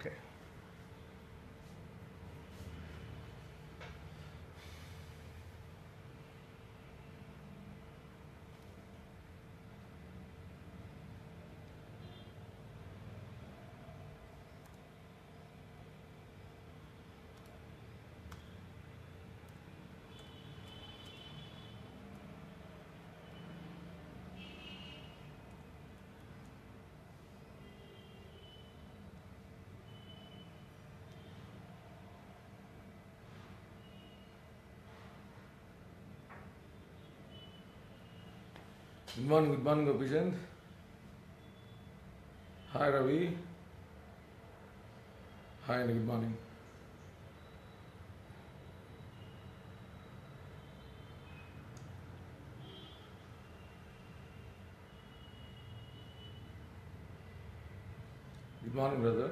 Okay. Good morning, Gopishand. Hi, Ravi. Hi, and good morning. Good morning, brother.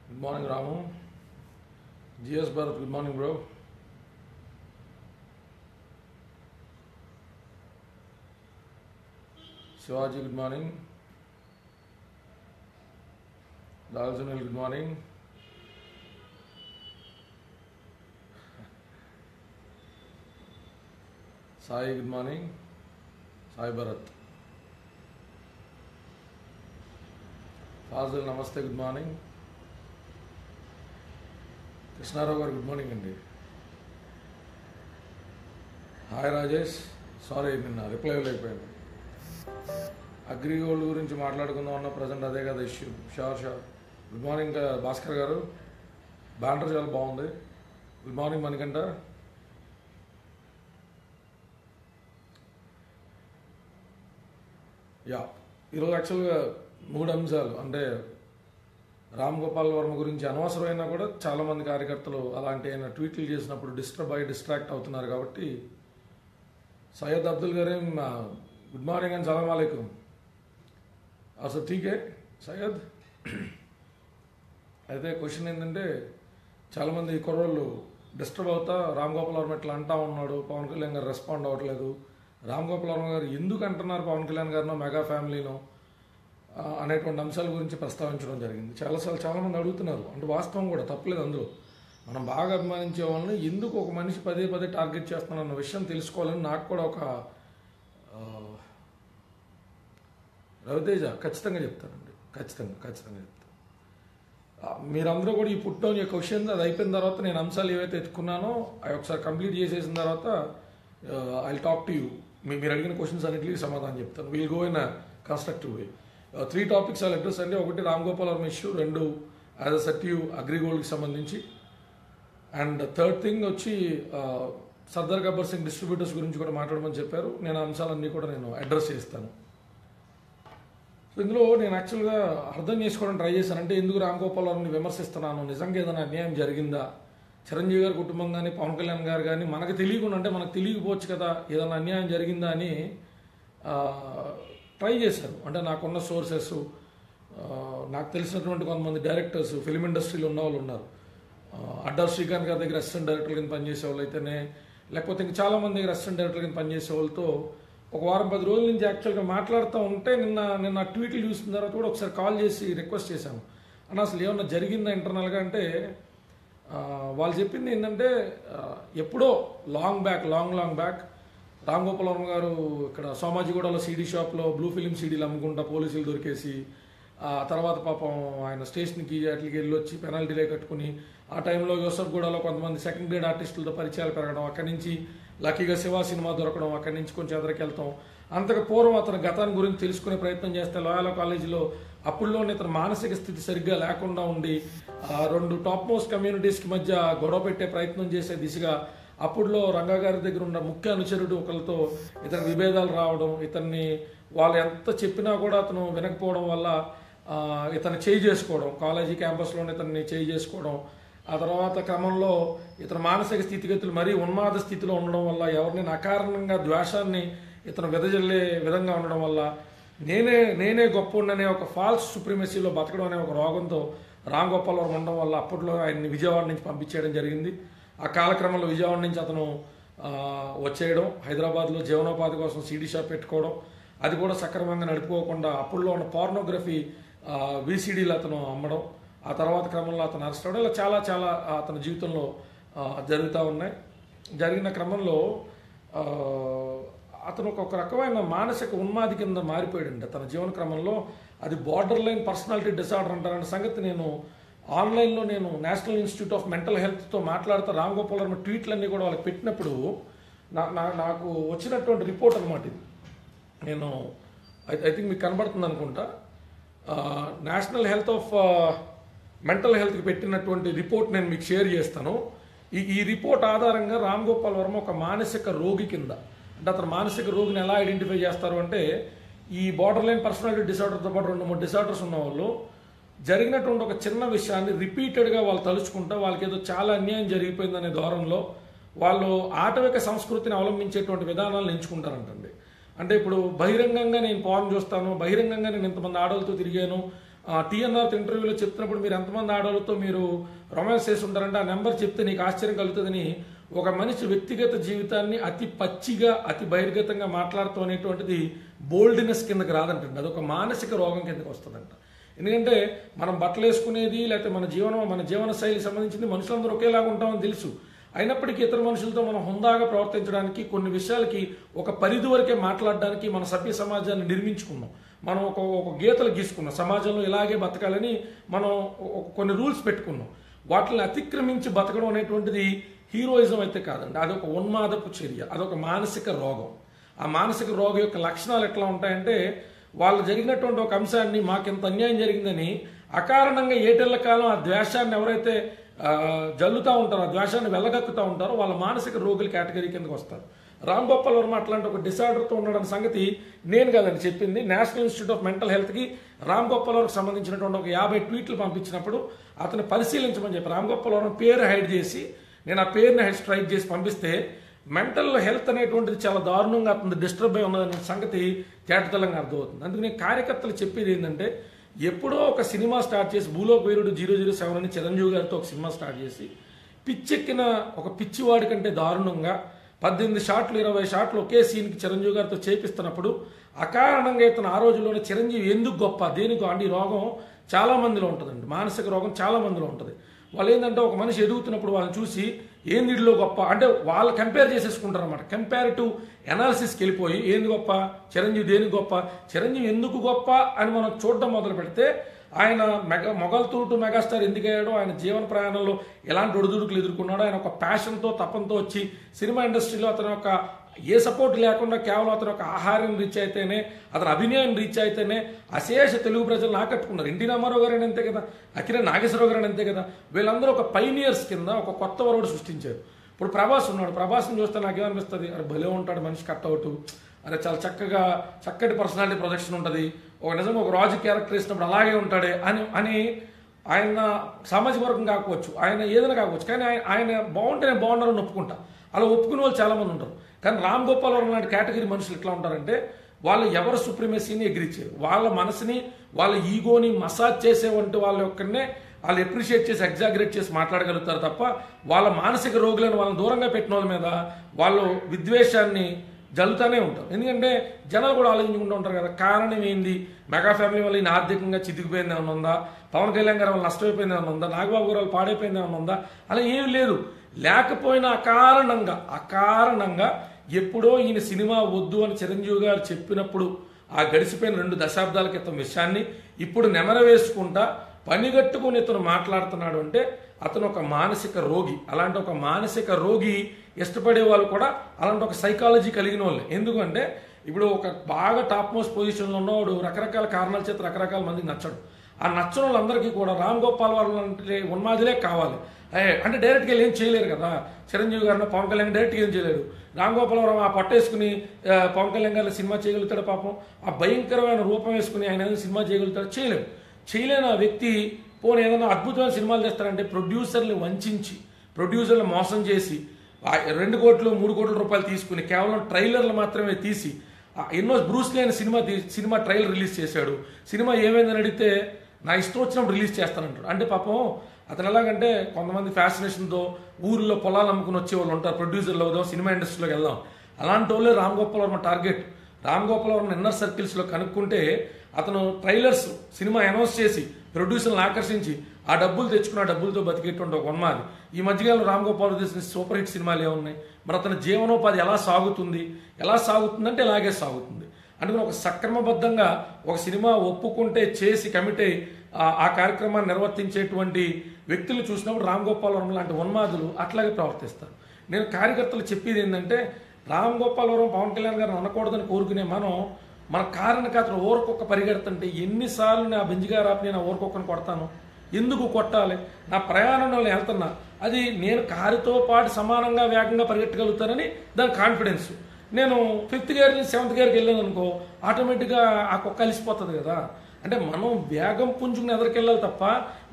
Good morning, Ramu. GS Bharat, good morning, bro. Shivaji, good morning. Lal Sunil, good morning. Sai, good morning. Sai Bharat. Fazil, namaste, good morning. Krishnarao garu, good morning andi. Hi Rajesh, sorry నిన్న reply ఇవ్వలేకపోయాను. AgriGold గురించి మాట్లాడుకుందాం అన్న present అదే కదా issue. Sure. Good morning Bhaskar గారు, banner చాలా బాగుంది. Good morning Manikanta. Yeah, ఈరోజు యాక్చువల్గా 3 అంశాలు, అంటే రామ్ గోపాల్ వర్మ గురించి అనవసరమైనా కూడా చాలామంది కార్యకర్తలు అలాంటి ఆయన ట్వీట్లు చేసినప్పుడు డిస్ట్రాక్ట్ అవుతున్నారు కాబట్టి Syed Abdul Karim good morning and సలాం అలైకుం. అసలు ఠీకే సయ్యద్. అయితే క్వశ్చన్ ఏంటంటే, చాలామంది కుర్రోళ్ళు డిస్టర్బ్ అవుతా రామ్ గోపాల్ వర్మ ఇట్లా అంటా ఉన్నాడు, పవన్ కళ్యాణ్ గారు రెస్పాండ్ అవ్వట్లేదు, రామ్ గోపాల్ వర్మ గారు ఎందుకు అంటున్నారు పవన్ కళ్యాణ్ గారినో మెగా ఫ్యామిలీనో అనేటువంటి అంశాల గురించి ప్రస్తావించడం జరిగింది. చాలామంది అడుగుతున్నారు, అంటే వాస్తవం కూడా తప్పలేదు అందులో. మనం బాగా అభిమానించే వాళ్ళని ఎందుకు ఒక మనిషి పదే టార్గెట్ చేస్తున్నాడు అన్న విషయం తెలుసుకోవాలని నాకు కూడా ఒక రవితేజ ఖచ్చితంగా చెప్తానండి. ఖచ్చితంగా చెప్తాను. మీరందరూ కూడా ఈ పుట్టోని యొక్క క్వశ్చన్ అది అయిపోయిన తర్వాత నేను అంశాలు ఏవైతే ఎత్తుకున్నానో అవి ఒకసారి కంప్లీట్ చేసేసిన తర్వాత ఐ టాక్ టు యూ. మీరు అడిగిన క్వశ్చన్స్ అన్నింటికి సమాధానం చెప్తాను. Will go in constructive way. 3 topics I address అండి. ఒకటి Ram Gopal Varma issue, 2 as assertive అగ్రిగోల్డ్కి సంబంధించి, అండ్ థర్డ్ థింగ్ వచ్చి సర్దార్ గబ్బర్ సింగ్ డిస్ట్రిబ్యూటర్స్ గురించి కూడా మాట్లాడమని చెప్పారు. నేను అంశాలన్నీ కూడా నేను అడ్రస్ చేస్తాను. ఇందులో నేను యాక్చువల్గా అర్థం చేసుకోవడానికి ట్రై చేశాను. అంటే ఎందుకు రామ్ గోపాల్ వర్మని విమర్శిస్తున్నాను, నిజంగా ఏదైనా అన్యాయం జరిగిందా, చిరంజీవి గారి కుటుంబం కానీ పవన్ కళ్యాణ్ గారు కానీ మనకు తెలియకుండా, అంటే మనకు తెలియకపోవచ్చు కదా ఏదైనా అన్యాయం జరిగిందా అని ట్రై చేశాను. అంటే నాకున్న సోర్సెస్, నాకు తెలిసినటువంటి కొంతమంది డైరెక్టర్స్ ఫిలిం ఇండస్ట్రీలో ఉన్న వాళ్ళు ఉన్నారు. అడ్డా శ్రీకాంత్ గారి దగ్గర అసిస్టెంట్ డైరెక్టర్ కింద పనిచేసే వాళ్ళు అయితేనే, లేకపోతే ఇంకా చాలామంది దగ్గర అసిస్టెంట్ డైరెక్టర్ కింద పనిచేసే వాళ్ళతో ఒక వారం 10 రోజుల నుంచి యాక్చువల్గా మాట్లాడుతూ ఉంటే నిన్న ట్వీట్లు చూసిన తర్వాత కూడా ఒకసారి కాల్ చేసి రిక్వెస్ట్ చేశాను. అన్న అసలు ఏమన్నా జరిగిందా ఇంటర్నల్గా అంటే, వాళ్ళు చెప్పింది ఏంటంటే ఎప్పుడో లాంగ్ బ్యాక్ రామ్ గోపాల్ వర్మ గారు ఇక్కడ సోమాజిగూడలో సీడీ షాప్లో బ్లూ ఫిలిం సీడీలు అమ్ముకుంటా పోలీసులు దొరికేసి, ఆ తర్వాత పాపం ఆయన స్టేషన్కి అట్లకి వెళ్ళొచ్చి పెనాల్టీలే కట్టుకుని, ఆ టైంలో యూసఫ్గూడలో కొంతమంది సెకండ్ గ్రేడ్ ఆర్టిస్టులతో పరిచయాలు పెరగడం, అక్కడి నుంచి లక్కీగా శివ సినిమా దొరకడం, అక్కడి నుంచి కొంచెం ఎదరికెళ్తాం. అంతకు పూర్వం అతను గతాన్ని గురించి తెలుసుకునే ప్రయత్నం చేస్తే లోయాల కాలేజీలో అప్పుడులోనే ఇతను మానసిక స్థితి సరిగ్గా లేకుండా ఉండి 2 టాప్ మోస్ట్ కమ్యూనిటీస్కి మధ్య గొడవ పెట్టే ప్రయత్నం చేసే దిశగా అప్పుడులో రంగా గారి దగ్గర ఉన్న ముఖ్య అనుచరుడు ఒకరితో ఇతని విభేదాలు రావడం, ఇతన్ని వాళ్ళు ఎంత చెప్పినా కూడా అతను వినకపోవడం వల్ల ఇతను చేయి చేసుకోవడం, కాలేజీ క్యాంపస్లోనే ఇతన్ని చేయి చేసుకోవడం, ఆ తర్వాత క్రమంలో ఇతని మానసిక స్థితిగతులు మరీ ఉన్మాద స్థితిలో ఉండడం వల్ల ఎవరిని అకారణంగా ద్వేషాన్ని ఇతను వెదజల్లే విధంగా ఉండడం వల్ల నేనే గొప్ప ఒక ఫాల్స్ సుప్రీమసీలో బతకడం అనే ఒక రోగంతో రామ్ గోపాల్ వర్మ ఉండడం వల్ల అప్పట్లో ఆయన్ని విజయవాడ నుంచి పంపించేయడం జరిగింది. ఆ కాలక్రమంలో విజయవాడ నుంచి అతను వచ్చేయడం, హైదరాబాద్లో జీవనోపాధి కోసం సీడీ షాప్ పెట్టుకోవడం, అది కూడా సక్రమంగా నడుపుకోకుండా అప్పుడులో ఉన్న పోర్నోగ్రఫీ విసిడీలు అతను అమ్మడం, ఆ తర్వాత క్రమంలో అతను అరెస్ట్ అవ్వడం, ఇలా చాలా చాలా అతని జీవితంలో జరుగుతూ ఉన్నాయి. జరిగిన క్రమంలో అతను ఒక రకమైన మానసిక ఉన్మాది కింద మారిపోయాడండి తన జీవన క్రమంలో. అది బార్డర్ లైన్ పర్సనాలిటీ డిసార్డర్ అంటారన్న సంగతి నేను ఆన్లైన్లో నేను నేషనల్ ఇన్స్టిట్యూట్ ఆఫ్ మెంటల్ హెల్త్తో మాట్లాడుతూ రామ్ గోపాల్ వర్మ ట్వీట్లన్నీ కూడా వాళ్ళకి పెట్టినప్పుడు నాకు వచ్చినటువంటి రిపోర్ట్ అనమాట ఇది. నేను ఐ థింక్ మీకు కనబడుతుంది అనుకుంటా. నేషనల్ హెల్త్ ఆఫ్ మెంటల్ హెల్త్కి పెట్టినటువంటి రిపోర్ట్ నేను మీకు షేర్ చేస్తాను. ఈ రిపోర్ట్ ఆధారంగా రామ్ గోపాల్ వర్మ ఒక మానసిక రోగి కింద, అంటే అతను మానసిక రోగిని ఎలా ఐడెంటిఫై చేస్తారు అంటే, ఈ బార్డర్ లైన్ పర్సనాలిటీ డిసార్డర్తో పాటు 2-3 డిసార్డర్స్ ఉన్న వాళ్ళు జరిగినటువంటి ఒక చిన్న విషయాన్ని రిపీటెడ్గా వాళ్ళు తలుచుకుంటా వాళ్ళకి ఏదో చాలా అన్యాయం జరిగిపోయిందనే ధోరణిలో వాళ్ళు ఆటవిక సంస్కృతిని అవలంబించేటువంటి విధానాలను ఎంచుకుంటారంటండి. అంటే ఇప్పుడు బహిరంగంగా నేను పార్న్ చూస్తాను, బహిరంగంగా నేను ఇంతమంది ఆడవాళ్ళతో తిరిగాను, టీఎన్ఆర్ ఇంటర్వ్యూలో చెప్తున్నప్పుడు మీరు ఎంతమంది ఆడవాళ్ళతో మీరు రొమాన్స్ చేసి ఉంటారంటే ఆ నెంబర్ చెప్తే నీకు ఆశ్చర్యం కలుగుతుందని ఒక మనిషి వ్యక్తిగత జీవితాన్ని అతి పచ్చిగా అతి బహిర్గతంగా మాట్లాడుతూ అనేటువంటిది బోల్డ్నెస్ కిందకి రాదంటండి, అదొక మానసిక రోగం కిందకి వస్తుందంట. ఎందుకంటే మనం బట్టలు వేసుకునేది లేకపోతే మన జీవన శైలి సంబంధించింది మనుషులందరూ ఒకేలాగా ఉంటామని తెలుసు. అయినప్పటికీ ఇతర మనుషులతో మనం హుందాగా ప్రవర్తించడానికి, కొన్ని విషయాలకి ఒక పరిధి వరకే మాట్లాడడానికి మన సభ్య సమాజాన్ని నిర్మించుకున్నాం. మనం ఒక గీతలు గీసుకున్నాం, సమాజంలో ఇలాగే బతకాలని మనం కొన్ని రూల్స్ పెట్టుకున్నాం. వాటిని అతిక్రమించి బతకడం అనేటువంటిది హీరోయిజం అయితే కాదండి, అదొక ఉన్మాదపు చర్య, అదొక మానసిక రోగం. ఆ మానసిక రోగం యొక్క లక్షణాలు ఎట్లా ఉంటాయంటే, వాళ్ళు జరిగినటువంటి ఒక అంశాన్ని మాకింత అన్యాయం జరిగిందని అకారణంగా ఏటెళ్ల కాలం ఆ ద్వేషాన్ని ఎవరైతే జల్లుతూ ఉంటారో, ఆ ద్వేషాన్ని వెళ్ళగక్కుతూ ఉంటారో వాళ్ళ మానసిక రోగుల కేటగిరీ కిందకి వస్తారు. రామ్ గోపాల్ వర్మ అట్లాంటి ఒక డిసార్డర్తో ఉన్నాడన్న సంగతి నేను కాదని చెప్పింది. నేషనల్ ఇన్స్టిట్యూట్ ఆఫ్ మెంటల్ హెల్త్కి రామ్ గోపాల్ వర్మకు సంబంధించినటువంటి ఒక 50 ట్వీట్లు పంపించినప్పుడు అతను పరిశీలించమని చెప్పి రామ్ గోపాల్ వర్మ పేరు హైడ్ చేసి నేను ఆ పేరుని స్ట్రైక్ చేసి పంపిస్తే మెంటల్ హెల్త్ అనేటువంటిది చాలా దారుణంగా అతను డిస్టర్బ్ అయి ఉన్నదనే సంగతి తేటతెల్లంగా అర్థమవుతుంది. అందుకు నేను కార్యకర్తలు చెప్పేది ఏంటంటే, ఎప్పుడో ఒక సినిమా స్టార్ట్ చేసి భూలోక వీరుడు 007 అని చిరంజీవి గారితో ఒక సినిమా స్టార్ట్ చేసి పిచ్చెక్కిన ఒక పిచ్చివాడి కంటే దారుణంగా 18 షాట్లు 20 షాట్లు ఒకే సీన్కి చిరంజీవి గారితో చేపిస్తున్నప్పుడు అకారణంగా ఇతను ఆ రోజుల్లోనే చిరంజీవి ఎందుకు గొప్ప దేనికి అంటే ఈ రోగం చాలా మందిలో ఉంటుందండి, మానసిక రోగం చాలా మందిలో ఉంటుంది. వాళ్ళు ఏంటంటే ఒక మనిషి ఎదుగుతున్నప్పుడు వాళ్ళని చూసి ఏంది వీడిలో గొప్ప అంటే వాళ్ళు కంపేర్ చేసేసుకుంటారు అనమాట. కంపారిటివ్ ఎనాలిసిస్కి వెళ్ళిపోయి ఏంది గొప్ప, చిరంజీవి దేనికి గొప్ప, చిరంజీవి ఎందుకు గొప్ప అని మనం చూడడం మొదలు పెడితే ఆయన మొగల్తూటు మెగాస్టార్ ఎందుకయ్యాడో, ఆయన జీవన ప్రయాణంలో ఎలాంటి ఒడిదుడుకులు ఎదుర్కొన్నాడో, ఆయన ఒక ప్యాషన్తో తపంతో వచ్చి సినిమా ఇండస్ట్రీలో అతని యొక్క ఏ సపోర్ట్ లేకుండా కేవలం అతని ఒక ఆహారం రీచ్ అయితేనే, అతని అభినయం రీచ్ అయితేనే అశేష తెలుగు ప్రజలను ఆకట్టుకున్నారు. ఎన్టీ రామారావు గారు అంతే కదా, అఖిల నాగేశ్వరరావు గారు అంతే కదా, వీళ్ళందరూ ఒక పైనియర్స్ కింద ఒక కొత్త వరవడు సృష్టించారు. ఇప్పుడు ప్రభాస్ ఉన్నాడు, ప్రభాస్ని చూస్తే నాకేమనిపిస్తుంది, అరే భలే ఉంటాడు మనిషి, కట్అవుట్, అరే చాలా చక్కటి పర్సనాలిటీ ప్రొజెక్షన్ ఉంటుంది, ఒక నిజంగా ఒక రాజు క్యారెక్టర్ వేసినప్పుడు అలాగే ఉంటాడే అని ఆయన సామాజిక వర్గం కాకపోవచ్చు, ఆయన ఏదైనా కాకపోవచ్చు, కానీ ఆయన బాగుంటే నేను బాగున్నారని ఒప్పుకుంటా. అలా ఒప్పుకునే వాళ్ళు చాలామంది ఉంటారు. కానీ రామ్ గోపాల్ వర్మ లాంటి కేటగిరీ మనుషులు ఎట్లా ఉంటారంటే, వాళ్ళు ఎవరు సుప్రీమసీని ఎగిరిచ్చారు, వాళ్ళ మనసుని వాళ్ళ ఈగోని మసాజ్ చేసేవంటి వాళ్ళ యొక్కనే వాళ్ళు ఎప్రిషియేట్ చేసి ఎగ్జాగరేట్ చేసి మాట్లాడగలుగుతారు తప్ప వాళ్ళ మానసిక రోగులను వాళ్ళని దూరంగా పెట్టిన వాళ్ళ మీద వాళ్ళు విద్వేషాన్ని జల్లుతూనే ఉంటారు. ఎందుకంటే జనాలు కూడా ఆలోచించుకుంటూ ఉంటారు కదా, కారణం ఏంది, మెగా ఫ్యామిలీ వల్ల ఈయన ఆర్థికంగా చితికిపోయింది ఏమైనా ఉందా, పవన్ కళ్యాణ్ గారి వల్ల నష్టమైపోయింది ఏమైనా ఉందా, నాగబాబు గారు వాళ్ళు పాడైపోయింది ఏమైనా ఉందా, అలా ఏమి లేదు. లేకపోయినా అకారణంగా ఎప్పుడో ఈయన సినిమా వద్దు అని చిరంజీవి గారు చెప్పినప్పుడు ఆ గడిచిపోయిన 2 దశాబ్దాల క్రితం విషయాన్ని ఇప్పుడు నెమరవేసుకుంటా పనిగట్టుకుని ఇతను మాట్లాడుతున్నాడు అంటే అతను ఒక మానసిక రోగి. అలాంటి ఒక మానసిక రోగి ఇష్టపడే వాళ్ళు కూడా అలాంటి ఒక సైకాలజీ కలిగిన వాళ్ళే. ఎందుకంటే ఇప్పుడు ఒక బాగా టాప్ మోస్ట్ పొజిషన్లో ఉన్నవాడు రకరకాల కారణాల చేత రకరకాల మందికి నచ్చడు. ఆ నచ్చని వాళ్ళందరికీ కూడా రామ్ గోపాల్ వర్మ అంటే ఉన్మాదిలే కావాలి. అంటే డైరెక్ట్గా ఏం చేయలేరు కదా, చిరంజీవి గారిని పవన్ కళ్యాణ్ డైరెక్ట్గా ఏం చేయలేరు. రామ్ గోపాల్ వర్మ ఆ పట్టేసుకుని పవన్ కళ్యాణ్ గారిని సినిమా చేయగలుగుతాడు, పాపం ఆ భయంకరమైన రూపం వేసుకుని ఆయన ఏదైనా సినిమా చేయగలుగుతాడు, చేయలేని ఆ వ్యక్తి పోనీ ఏదైనా అద్భుతమైన సినిమాలు చేస్తారంటే ప్రొడ్యూసర్ని వంచి ప్రొడ్యూసర్లు మోసం చేసి 2 కోట్లు 3 కోట్ల రూపాయలు తీసుకుని కేవలం ట్రైలర్లు మాత్రమే తీసి ఎన్నో బ్రూస్లీ అనే సినిమా ట్రైలర్ రిలీజ్ చేశాడు. సినిమా ఏమైందని అడిగితే నా ఇష్టం వచ్చినప్పుడు రిలీజ్ చేస్తానంటాడు. అంటే పాపం అతను ఎలాగంటే కొంతమంది ఫ్యాసినేషన్తో ఊర్లో పొలాలు అమ్ముకుని వచ్చేవాళ్ళు ఉంటారు, ప్రొడ్యూసర్లు అవుదాం సినిమా ఇండస్ట్రీలోకి వెళ్దాం, అలాంటి వాళ్ళే రామ్ గోపాల్ వర్మ టార్గెట్. రామ్ గోపాల్ వర్మ ఇన్నర్ సర్కిల్స్లో కనుక్కుంటే అతను ట్రైలర్స్ సినిమా అనౌన్స్ చేసి ప్రొడ్యూసర్లను ఆకర్షించి ఆ డబ్బులు తెచ్చుకున్న డబ్బులతో బతికేటువంటి ఒక ఉన్మాది. ఈ మధ్యకాలంలో రామ్ గోపాల్ తీసిన సూపర్ హిట్ సినిమాలు ఏమున్నాయి? మరి అతని జీవనోపాధి ఎలా సాగుతుందంటే ఇలాగే సాగుతుంది. అందుకని ఒక సక్రమబద్ధంగా ఒక సినిమా ఒప్పుకుంటే చేసి కమిట్ అయ్యి ఆ కార్యక్రమాన్ని నిర్వర్తించేటువంటి వ్యక్తులు చూసినప్పుడు రామ్ గోపాల్ వర్మ లాంటి ఉన్మాదులు అట్లాగే ప్రవర్తిస్తారు. నేను కార్యకర్తలు చెప్పేది ఏంటంటే, రామ్ గోపాల్ వర్మ పవన్ కళ్యాణ్ గారిని అనకూడదని కోరుకునే మన కారణకర్తలు ఓరకొక్క పరిగెడుతుంటే ఎన్నిసార్లు నా బెంజిగారు ఆపి నేను ఓరకొక్కను కొడతాను? ఎందుకు కొట్టాలి? నా ప్రయాణంలో వెళ్తున్నా, అది నేను కారుతో పాటు సమానంగా వేగంగా పరిగెట్టగలుగుతానని దాని కాన్ఫిడెన్స్. నేను 5th గేర్ నుంచి 7th గేర్కి వెళ్ళాను అనుకో, ఆటోమేటిక్గా ఆ కుక్క కలిసిపోతుంది కదా. అంటే మనం వేగం పుంజుకుని ఎదరికెళ్ళాలి తప్ప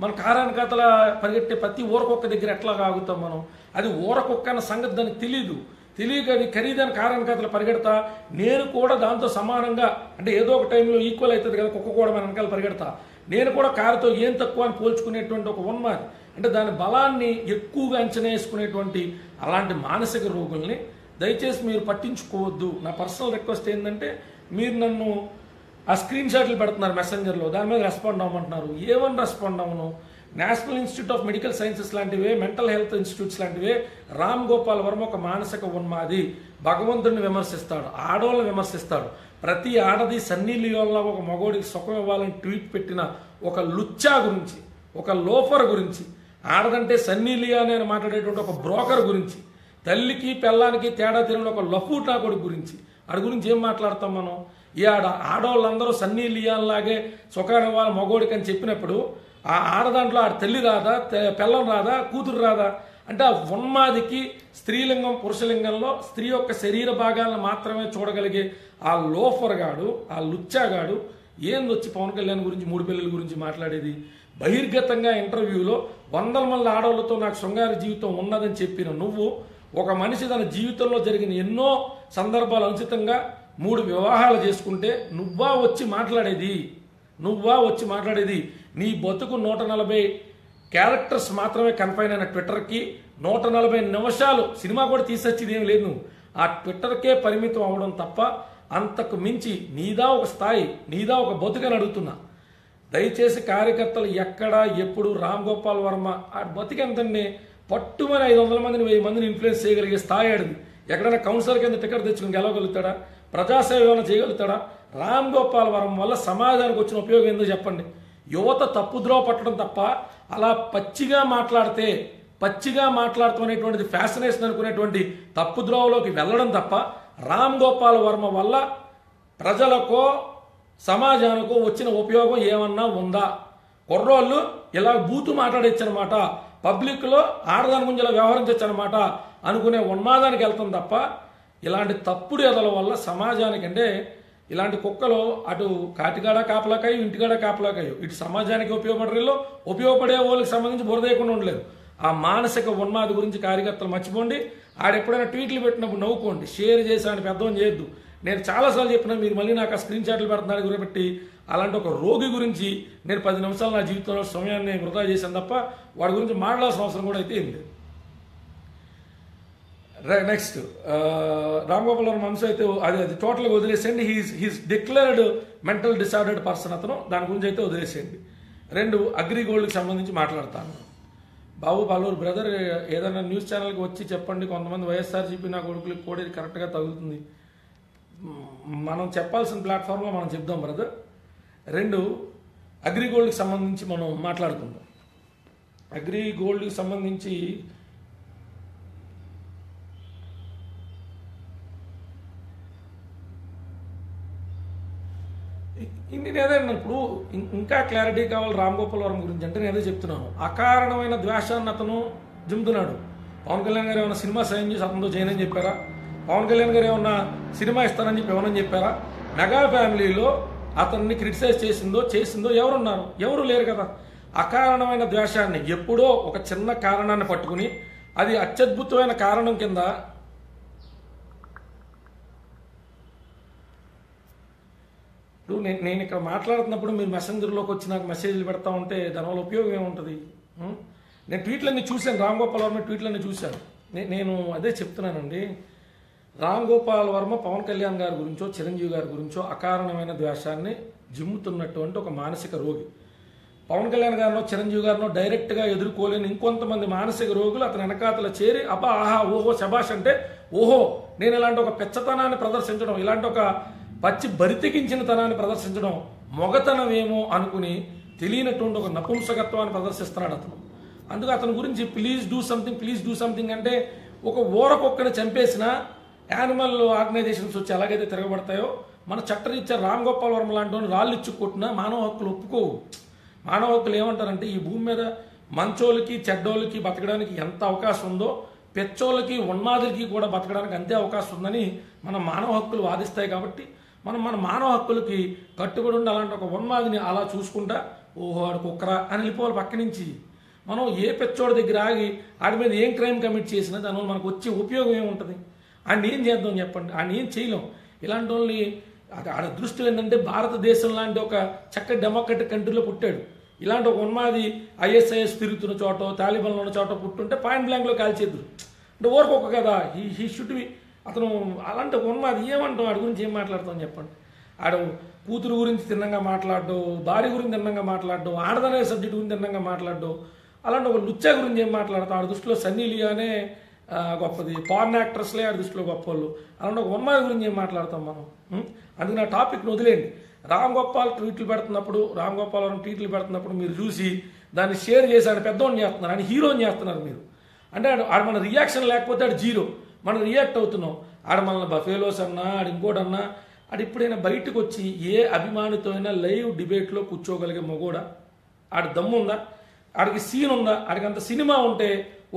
మన కారానికతల పరిగెట్టే ప్రతి ఊరకొక్క దగ్గర ఎట్లా ఆగుతాం మనం? అది ఊరకొక్క అన్న సంగతి దానికి తెలియక అది ఖరీదైన కారానికతలు పరిగెడతా. నేను కూడా దాంతో సమానంగా, అంటే ఏదో ఒక టైంలో ఈక్వల్ అవుతుంది కదా, కుక్క కూడా మన వెనకాల పరిగెడతా. నేను కూడా కారుతో ఏం తక్కువ అని పోల్చుకునేటువంటి ఒక ఉన్మాది, అంటే దాని బలాన్ని ఎక్కువగా అంచనా వేసుకునేటువంటి అలాంటి మానసిక రోగుల్ని దయచేసి మీరు పట్టించుకోవద్దు. నా పర్సనల్ రిక్వెస్ట్ ఏంటంటే, మీరు నన్ను ఆ స్క్రీన్ షాట్లు పెడుతున్నారు మెసెంజర్లో, దాని మీద రెస్పాండ్ అవ్వమంటున్నారు. ఏమని రెస్పాండ్ అవ్వను? National institute of medical sciences లాంటివే, మెంటల్ హెల్త్ ఇన్స్టిట్యూట్స్ లాంటివే రామ్ గోపాల్ వర్మ ఒక మానసిక ఉన్మాది, భగవంతుడిని విమర్శిస్తాడు, ఆడవాళ్ళని విమర్శిస్తాడు. ప్రతి ఆడది సన్నీ లియోన్లా ఒక మగోడికి సుఖం ఇవ్వాలని ట్వీట్ పెట్టిన ఒక లుచ్చా గురించి, ఒక లోఫర్ గురించి, ఆడదంటే సన్నీ లియోన్ అని మాట్లాడేటువంటి ఒక బ్రోకర్ గురించి, తల్లికి పెళ్ళానికి తేడా తెలియని ఒక లఫూటా కొడుకు గురించి, ఆడి గురించి ఏం మాట్లాడతాం మనం? ఈ ఆడవాళ్ళందరూ సన్నీ లియోన్ లాగే సుఖాన్ని ఇవ్వాలి మగోడికి అని చెప్పినప్పుడు ఆ ఆడదాంట్లో ఆడ తల్లి రాదా, పెళ్ళం రాదా, కూతురు రాదా? అంటే ఆ ఉన్మాదికి స్త్రీలింగం పురుషలింగంలో స్త్రీ యొక్క శరీర భాగాలను మాత్రమే చూడగలిగే ఆ లోఫర్ గాడు, ఆ లుచ్చాగాడు ఏందొచ్చి పవన్ కళ్యాణ్ గురించి 3 పెళ్లిల గురించి మాట్లాడేది? బహిర్గతంగా ఇంటర్వ్యూలో 100 మంది ఆడవాళ్ళతో నాకు శృంగార జీవితం ఉన్నదని చెప్పిన నువ్వు, ఒక మనిషి తన జీవితంలో జరిగిన ఎన్నో సందర్భాలు అనుచితంగా 3 వివాహాలు చేసుకుంటే నువ్వా వచ్చి మాట్లాడేది? నీ బతుకు 140 క్యారెక్టర్స్ మాత్రమే కన్ఫైన్ అయిన ట్విట్టర్కి 140 నిమిషాలు సినిమా కూడా తీసొచ్చేది ఏం లేదు. నువ్వు ఆ ట్విట్టర్కే పరిమితం అవ్వడం తప్ప అంతకు మించి నీదా ఒక స్థాయి, నీదా ఒక బతుకని అడుగుతున్నా. దయచేసి కార్యకర్తలు ఎక్కడ ఎప్పుడు రామ్ గోపాల్ వర్మ ఆ బతికెంతండి పట్టుమని 500 మందిని 1000 మందిని ఇన్ఫ్లుయెన్స్ చేయగలిగే స్థాయి ఆడిది. ఎక్కడైనా కౌన్సిలర్ కింద టికెట్ తెచ్చుకుని గెలవగలుగుతాడా? ప్రజాసేవ ఏమైనా చేయగలుగుతాడా? రామ్ గోపాల్ వర్మ వల్ల సమాజానికి వచ్చిన ఉపయోగం ఏందో చెప్పండి. యువత తప్పుద్రోవ పట్టడం తప్ప, అలా పచ్చిగా మాట్లాడుతూ అనేటువంటిది ఫ్యాసినేషన్ అనుకునేటువంటి తప్పుద్రోవలోకి వెళ్ళడం తప్ప రామ్ గోపాల్ వర్మ వల్ల ప్రజలకో సమాజానికో వచ్చిన ఉపయోగం ఏమన్నా ఉందా? కుర్రోళ్ళు ఇలా బూతు మాట్లాడొచ్చనమాట, పబ్లిక్లో ఆడదాని గురించి ఇలా వ్యవహరించొచ్చనమాట అనుకునే ఉన్మాదానికి వెళ్తాం తప్ప, ఇలాంటి తప్పుడు ఎదల వల్ల సమాజానికి, అంటే ఇలాంటి కుక్కలు అటు కాటికాడ కాపలాకాయో ఇంటికాడ కాపలాకాయో, ఇటు సమాజానికి ఉపయోగపడే వాళ్ళకి సంబంధించి బురదేయకుండా ఉండలేదు. ఆ మానసిక ఉన్మాది గురించి కార్యకర్తలు మర్చిపోండి. ఆడెప్పుడైనా ట్వీట్లు పెట్టినప్పుడు నవ్వుకోండి, షేర్ చేసి ఆయన పెద్దవని చేయొద్దు. నేను చాలాసార్లు చెప్పినా మీరు మళ్ళీ నాకు ఆ స్క్రీన్ షాట్లు పెడుతున్నాడు గురిపెట్టి, అలాంటి ఒక రోగి గురించి నేను 10 నిమిషాలు నా జీవితంలో సమయాన్ని వృధా చేశాను తప్ప వాడి గురించి మాట్లాడాల్సిన అవసరం కూడా అయితే ఏం లేదు. నెక్స్ట్ రామ్ గోపాల్ వర్మ అంశం అయితే అది టోటల్గా వదిలేసేయండి. He's declared mental disordered person అతను, దాని గురించి అయితే వదిలేసేయండి. 2 అగ్రిగోల్డ్కి సంబంధించి మాట్లాడతాను. బాబు పల్లూరు బ్రదర్, ఏదైనా న్యూస్ ఛానల్కి వచ్చి చెప్పండి, కొంతమంది వైఎస్ఆర్సీపీ నా కొడుకులకి కూడా ఇది కరెక్ట్గా తగులుతుంది. మనం చెప్పాల్సిన ప్లాట్ఫామ్లో మనం చెప్దాం బ్రదర్. 2 అగ్రిగోల్డ్కి సంబంధించి మనం మాట్లాడుకుందాం. అగ్రిగోల్డ్కి సంబంధించి నేనేదైనా ఇప్పుడు ఇంకా క్లారిటీ కావాలి రామ్ గోపాల్ వర్మ గురించి అంటే నేనేదో చెప్తున్నాను. అకారణమైన ద్వేషాన్ని అతను జిమ్ముతున్నాడు. పవన్ కళ్యాణ్ గారు ఏమన్నా సినిమా సైన్ చేసి అతనితో చేయనని చెప్పారా? పవన్ కళ్యాణ్ గారు ఏమన్నా సినిమా ఇస్తానని చెప్పి ఏమని చెప్పారా? మెగా ఫ్యామిలీలో అతన్ని క్రిటిసైజ్ చేసిందో ఎవరున్నారు? ఎవరు లేరు కదా. అకారణమైన ద్వేషాన్ని ఎప్పుడో ఒక చిన్న కారణాన్ని పట్టుకుని అది అత్యద్భుతమైన కారణం కింద, ఇప్పుడు నేను ఇక్కడ మాట్లాడుతున్నప్పుడు మీరు మెసెంజర్లోకి వచ్చి నాకు మెసేజ్లు పెడతా ఉంటే దానివల్ల ఉపయోగం ఏముంటుంది? నేను ట్వీట్లన్నీ చూశాను, రామ్ గోపాల్ వర్మ ట్వీట్లన్నీ చూశాను. నేను అదే చెప్తున్నానండి, రామ్ గోపాల్ వర్మ పవన్ కళ్యాణ్ గారి గురించో చిరంజీవి గారి గురించో అకారణమైన ద్వేషాన్ని జిమ్ముతున్నటువంటి ఒక మానసిక రోగి. పవన్ కళ్యాణ్ గారినో చిరంజీవి గారినో డైరెక్ట్గా ఎదుర్కోలేని ఇంకొంతమంది మానసిక రోగులు అతని వెనకాతల చేరి అబ్బా ఆహా ఓహో శబాష్ అంటే ఓహో నేను ఇలాంటి ఒక పెచ్చతనాన్ని ప్రదర్శించడం, ఇలాంటి ఒక పచ్చి బరితెగించిన తనాన్ని ప్రదర్శించడం మొగతనం ఏమో అనుకుని తెలియనటువంటి ఒక నపుంసకత్వాన్ని ప్రదర్శిస్తున్నాడు అతను. అందుకు అతని గురించి ప్లీజ్ డూ సంథింగ్ అంటే ఒక ఊరకొక్కని చంపేసిన యానిమల్ ఆర్గనైజేషన్స్ వచ్చి ఎలాగైతే తిరగబడతాయో మన చట్టరీత్యా రామ్ గోపాల్ వర్మ లాంటి రాళ్ళు ఇచ్చి కొట్టినా మానవ హక్కులు ఒప్పుకోవు. మానవ హక్కులు ఏమంటారంటే ఈ భూమి మీద మంచోళ్ళకి చెడ్డోళ్ళకి బతకడానికి ఎంత అవకాశం ఉందో పెచ్చోళ్ళకి ఉన్మాదులకి కూడా బతకడానికి అంతే అవకాశం ఉందని మన మానవ హక్కులు వాదిస్తాయి. కాబట్టి మనం మన మానవ హక్కులకి కట్టుబడి ఉండి అలాంటి ఒక ఉన్మాదిని అలా చూసుకుంటా ఓహో ఆడు కుక్కరా అని వెళ్ళిపోవాలి పక్క నుంచి. మనం ఏ పెచ్చోడి దగ్గర ఆగి ఆడి మీద ఏం క్రైమ్ కమిట్ చేసినా దానివల్ల మనకు వచ్చే ఉపయోగం ఏముంటుంది? ఆయన ఏం చేద్దాం చెప్పండి, ఆయన ఏం చేయలేం. ఇలాంటి వాళ్ళని ఆడ దృష్టిలో ఏంటంటే భారతదేశం లాంటి ఒక చక్కటి డెమోక్రటిక్ కంట్రీలో పుట్టాడు. ఇలాంటి ఒక ఉన్మాది ఐఎస్ఐఎస్ తిరుగుతున్న చోట తాలిబాన్లో ఉన్న చోట పుట్టుంటే పాయింట్ బ్లాంక్లో కాల్చేద్దరు అంటే ఓరకొక్క కదా. హీ షుడ్ బి అతను అలాంటి ఒక ఉన్మాది ఏమంటాం ఆడి గురించి ఏం మాట్లాడతాం చెప్పండి. ఆడ కూతురు గురించి తిన్నంగా మాట్లాడడం, భార్య గురించి తిన్నంగా మాట్లాడడం, ఆడదనే సబ్జెక్ట్ గురించి తిన్నంగా మాట్లాడడం, అలాంటి ఒక లుచ్చా గురించి ఏం మాట్లాడతాం. ఆడ దృష్టిలో సన్నీ లియోనే గొప్పది, ఫారెన్ యాక్టర్స్లే ఆడ దృష్టిలో గొప్ప వాళ్ళు. అలాంటి ఒక ఉన్మాది గురించి ఏం మాట్లాడతాం మనం? అందుకు నా టాపిక్ను వదిలేండి. రామ్ గోపాల్ ట్వీట్లు పెడుతున్నప్పుడు మీరు చూసి దాన్ని షేర్ చేసి ఆడ పెద్దోని చేస్తున్నారు, ఆయన హీరోని చేస్తున్నారు మీరు. అంటే ఆడ మన రియాక్షన్ లేకపోతే ఆడు జీరో, మనం రియాక్ట్ అవుతున్నాం. ఆడ మన బఫేలోస్ అన్నా ఆడు ఇంకోటన్నా ఆడు ఎప్పుడైనా బయటకు వచ్చి ఏ అభిమానితో అయినా లైవ్ డిబేట్లో కూర్చోగలిగే మగోడా? ఆడి దమ్ము ఉందా? ఆడికి సీన్ ఉందా? ఆడికి అంత సినిమా ఉంటే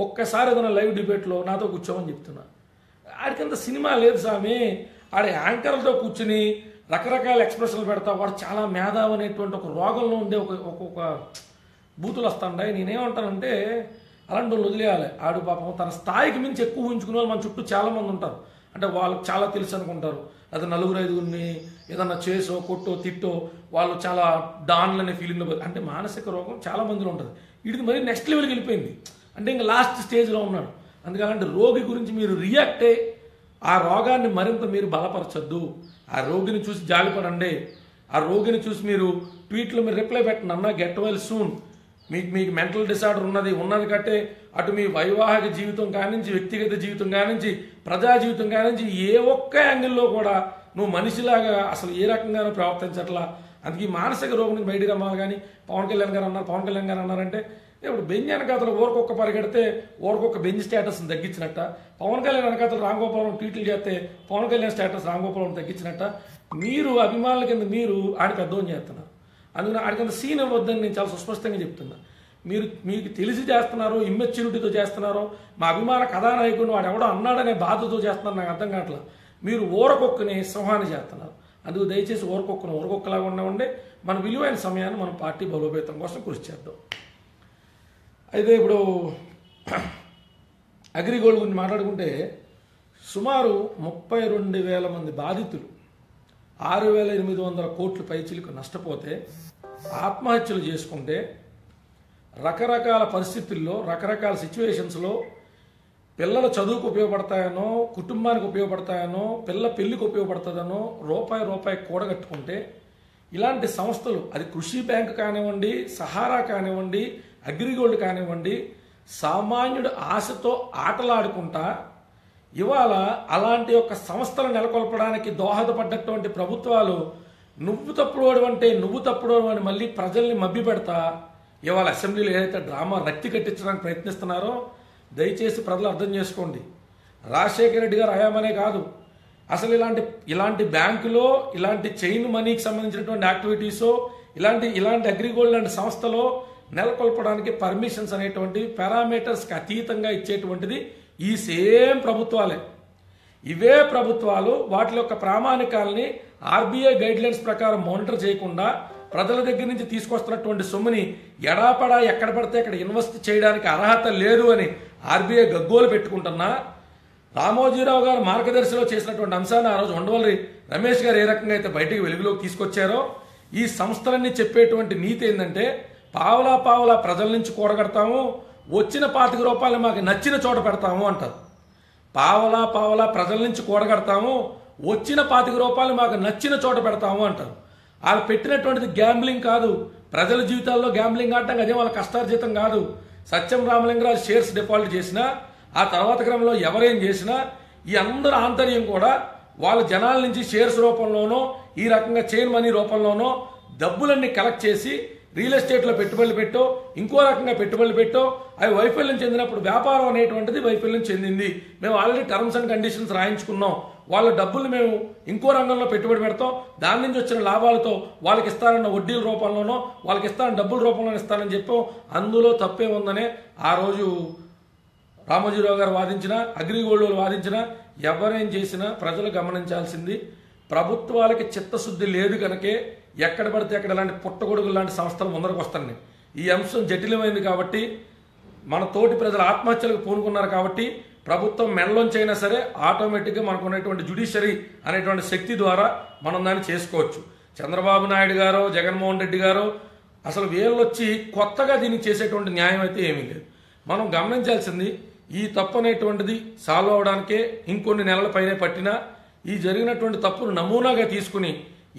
ఒక్కసారి ఏదైనా లైవ్ డిబేట్లో నాతో కూర్చోమని చెప్తున్నా. ఆడికి అంత సినిమా లేదు స్వామి. ఆడ యాంకర్లతో కూర్చుని రకరకాల ఎక్స్ప్రెషన్లు పెడతా వాడు చాలా మేధావి అనేటువంటి ఒక రోగంలో ఉండే ఒక బూతులు వస్తాయి. నేనేమంటానంటే అలాంటి వాళ్ళు వదిలేయాలి. ఆడు పాపం తన స్థాయికి మించి ఎక్కువ ఊహించుకునే వాళ్ళు మన చుట్టూ చాలామంది ఉంటారు. అంటే వాళ్ళకి చాలా తెలుసు అనుకుంటారు. అది నలుగురు ఐదుగురిని ఏదన్నా చేసో కొట్టో తిట్టో వాళ్ళు చాలా డాన్లు అనే ఫీలింగ్లో, అంటే మానసిక రోగం చాలా మందిలో ఉంటుంది. వీడికి మరీ నెక్స్ట్ లెవెల్కి వెళ్ళిపోయింది, అంటే ఇంకా లాస్ట్ స్టేజ్లో ఉన్నాడు. అందుకే అలాంటి రోగి గురించి మీరు రియాక్ట్ అయ్యి ఆ రోగాన్ని మరింత మీరు బలపరచద్దు. ఆ రోగిని చూసి జాలిపడండి. ఆ రోగిని చూసి మీరు ట్వీట్లో మీరు రిప్లై పెట్టండి, అన్నా గెట్ వెల్ సూన్, మీకు మెంటల్ డిసార్డర్ ఉన్నది కట్టే అటు మీ వైవాహిక జీవితం కానించి వ్యక్తిగత జీవితం కానించి ప్రజా జీవితం కానించి ఏ ఒక్క యాంగిల్లో కూడా నువ్వు మనిషిలాగా అసలు ఏ రకంగానూ ప్రవర్తించట్లా. అందుకే ఈ మానసిక రోగం నుంచి బయటికి రమ్మాలి. కానీ పవన్ కళ్యాణ్ గారు అన్నారంటే ఇప్పుడు బెంజ్ వెనకాతలు ఓరకొక్క పరిగెడితే ఓరకొక్క బెంజ్ స్టేటస్ని తగ్గించినట్ట, పవన్ కళ్యాణ్ వెనకాతలు రామ్ గోపాలం ట్వీట్లు చేస్తే పవన్ కళ్యాణ్ స్టేటస్ రామ్ గోపాలం తగ్గించినట్ట. మీరు అభిమానుల కింద మీరు ఆడి పెద్దోని చేస్తున్నారు. అందుకని ఆడికంత సీన్ ఇవ్వద్దని నేను చాలా సుస్పష్టంగా చెప్తున్నా. మీకు తెలిసి చేస్తున్నారో ఇమ్మెచ్యూరిటీతో చేస్తున్నారో మా అభిమాన కథానాయకుడు వాడు ఎవడో అన్నాడనే బాధతో చేస్తున్నారు, నాకు అర్థం కావట్లేదు. మీరు ఊరకొక్కని సింహాన్ని చేస్తున్నారు. అందుకు దయచేసి ఊరకొక్కలాగా ఉండే మన విలువైన సమయాన్ని మన పార్టీ బలోపేతం కోసం కృషి చేద్దాం. అయితే ఇప్పుడు అగ్రిగోల్డ్ గురించి మాట్లాడుకుంటే సుమారు 32,000 మంది బాధితులు 6,800 కోట్ల పైచిలకు నష్టపోతే ఆత్మహత్యలు చేసుకుంటే రకరకాల పరిస్థితుల్లో రకరకాల సిచ్యువేషన్స్లో పిల్లల చదువుకు ఉపయోగపడతాయనో కుటుంబానికి ఉపయోగపడతాయనో పిల్ల పెళ్లికి ఉపయోగపడుతుందనో రూపాయి కూడగట్టుకుంటే ఇలాంటి సంస్థలు, అది కృషి బ్యాంక్ కానివ్వండి, సహారా కానివ్వండి, అగ్రిగోల్డ్ కానివ్వండి, సామాన్యుడు ఆశతో ఆటలాడుకుంటా ఇవాళ అలాంటి ఒక సంస్థలు నెలకొల్పడానికి దోహదపడ్డటువంటి ప్రభుత్వాలు నువ్వు తప్పుడోడు అని మళ్ళీ ప్రజల్ని మభ్య పెడతా ఇవాళ అసెంబ్లీలో ఏదైతే డ్రామా రక్తి కట్టించడానికి ప్రయత్నిస్తున్నారో దయచేసి ప్రజలు అర్థం చేసుకోండి. రాజశేఖర రెడ్డి గారు హయామనే కాదు, అసలు ఇలాంటి బ్యాంకులో ఇలాంటి చైన్ మనీకి సంబంధించినటువంటి యాక్టివిటీసో ఇలాంటి అగ్రిగోల్డ్ లాంటి సంస్థలో నెలకొల్పడానికి పర్మిషన్స్ అనేటువంటి పారామీటర్స్కి అతీతంగా ఇచ్చేటువంటిది ఈ సేమ్ ప్రభుత్వాలే. ఇవే ప్రభుత్వాలు వాటి యొక్క ప్రామాణికాలని ఆర్బీఐ గైడ్లైన్స్ ప్రకారం మానిటర్ చేయకుండా ప్రజల దగ్గర నుంచి తీసుకొస్తున్నటువంటి సొమ్ముని ఎడాపడా ఎక్కడ పడితే అక్కడ ఇన్వెస్ట్ చేయడానికి అర్హత లేదు అని ఆర్బీఐ గగ్గోలు పెట్టుకుంటున్నా రామోజీరావు గారు మార్గదర్శిలో చేసినటువంటి అంశాన్ని ఆ రోజు ఉండవల్లి రమేష్ గారు ఏ రకంగా అయితే బయటికి వెలుగులోకి తీసుకొచ్చారో ఈ సంస్థలన్నీ చెప్పేటువంటి నీతి ఏంటంటే పావలా ప్రజల నుంచి కూడగడతాము, వచ్చిన 25 రూపాయలు మాకు నచ్చిన చోట పెడతాము అంటారు. పావలా ప్రజల నుంచి కూడగడతాము, వచ్చిన 25 రూపాయలు మాకు నచ్చిన చోట పెడతాము అంటారు. వాళ్ళు పెట్టినటువంటిది గ్యాంబ్లింగ్ కాదు, ప్రజల జీవితాల్లో గ్యాంబ్లింగ్ ఆడటం అదే వాళ్ళ కష్టార్జితం కాదు. సత్యం రామలింగరాజు షేర్స్ డిఫాల్ట్ చేసినా, ఆ తర్వాత క్రమంలో ఎవరేం చేసినా ఈ అందరి ఆంతర్యం కూడా వాళ్ళ జనాల నుంచి షేర్స్ రూపంలోనో ఈ రకంగా చైన్ మనీ రూపంలోనో డబ్బులన్నీ కలెక్ట్ చేసి రియల్ ఎస్టేట్లో పెట్టుబడులు పెట్టో ఇంకో రకంగా పెట్టుబడులు పెట్టో అవి వైఫల్యం చెందినప్పుడు వ్యాపారం అనేటువంటిది వైఫల్యం చెందింది. మేము ఆల్రెడీ టర్మ్స్ అండ్ కండిషన్స్ రాయించుకున్నాం, వాళ్ళ డబ్బులు మేము ఇంకో రంగంలో పెట్టుబడి పెడతాం, దాని నుంచి వచ్చిన లాభాలతో వాళ్ళకి ఇస్తానన్న వడ్డీల రూపంలోనో వాళ్ళకి ఇస్తానన్న డబ్బుల రూపంలోనో ఇస్తానని చెప్పాం. అందులో తప్పే ఉందనే ఆ రోజు రామోజీరావు గారు వాదించినా, అగ్రిగోల్డ్ వాదించినా, ఎవరేం చేసినా ప్రజలు గమనించాల్సింది ప్రభుత్వాలకి చిత్తశుద్ధి లేదు కనుకే ఎక్కడ పడితే అక్కడ ఇలాంటి పుట్టగొడుగులు లాంటి సంస్థలు ముందరకు వస్తున్నాయి. ఈ అంశం జటిలమైంది కాబట్టి మన తోటి ప్రజలు ఆత్మహత్యలకు పూనుకున్నారు కాబట్టి ప్రభుత్వం మెడలోంచైనా సరే ఆటోమేటిక్గా మనకు ఉన్నటువంటి జ్యుడిషియరీ అనేటువంటి శక్తి ద్వారా మనం దాన్ని చేసుకోవచ్చు. చంద్రబాబు నాయుడు గారో జగన్మోహన్ రెడ్డి గారో అసలు వీళ్ళొచ్చి కొత్తగా దీనికి చేసేటువంటి న్యాయం అయితే ఏమీ లేదు. మనం గమనించాల్సింది ఈ తప్పు అనేటువంటిది సాల్వ్ అవడానికే ఇంకొన్ని నెలల పైనే పట్టినా ఈ జరిగినటువంటి తప్పును నమూనాగా తీసుకుని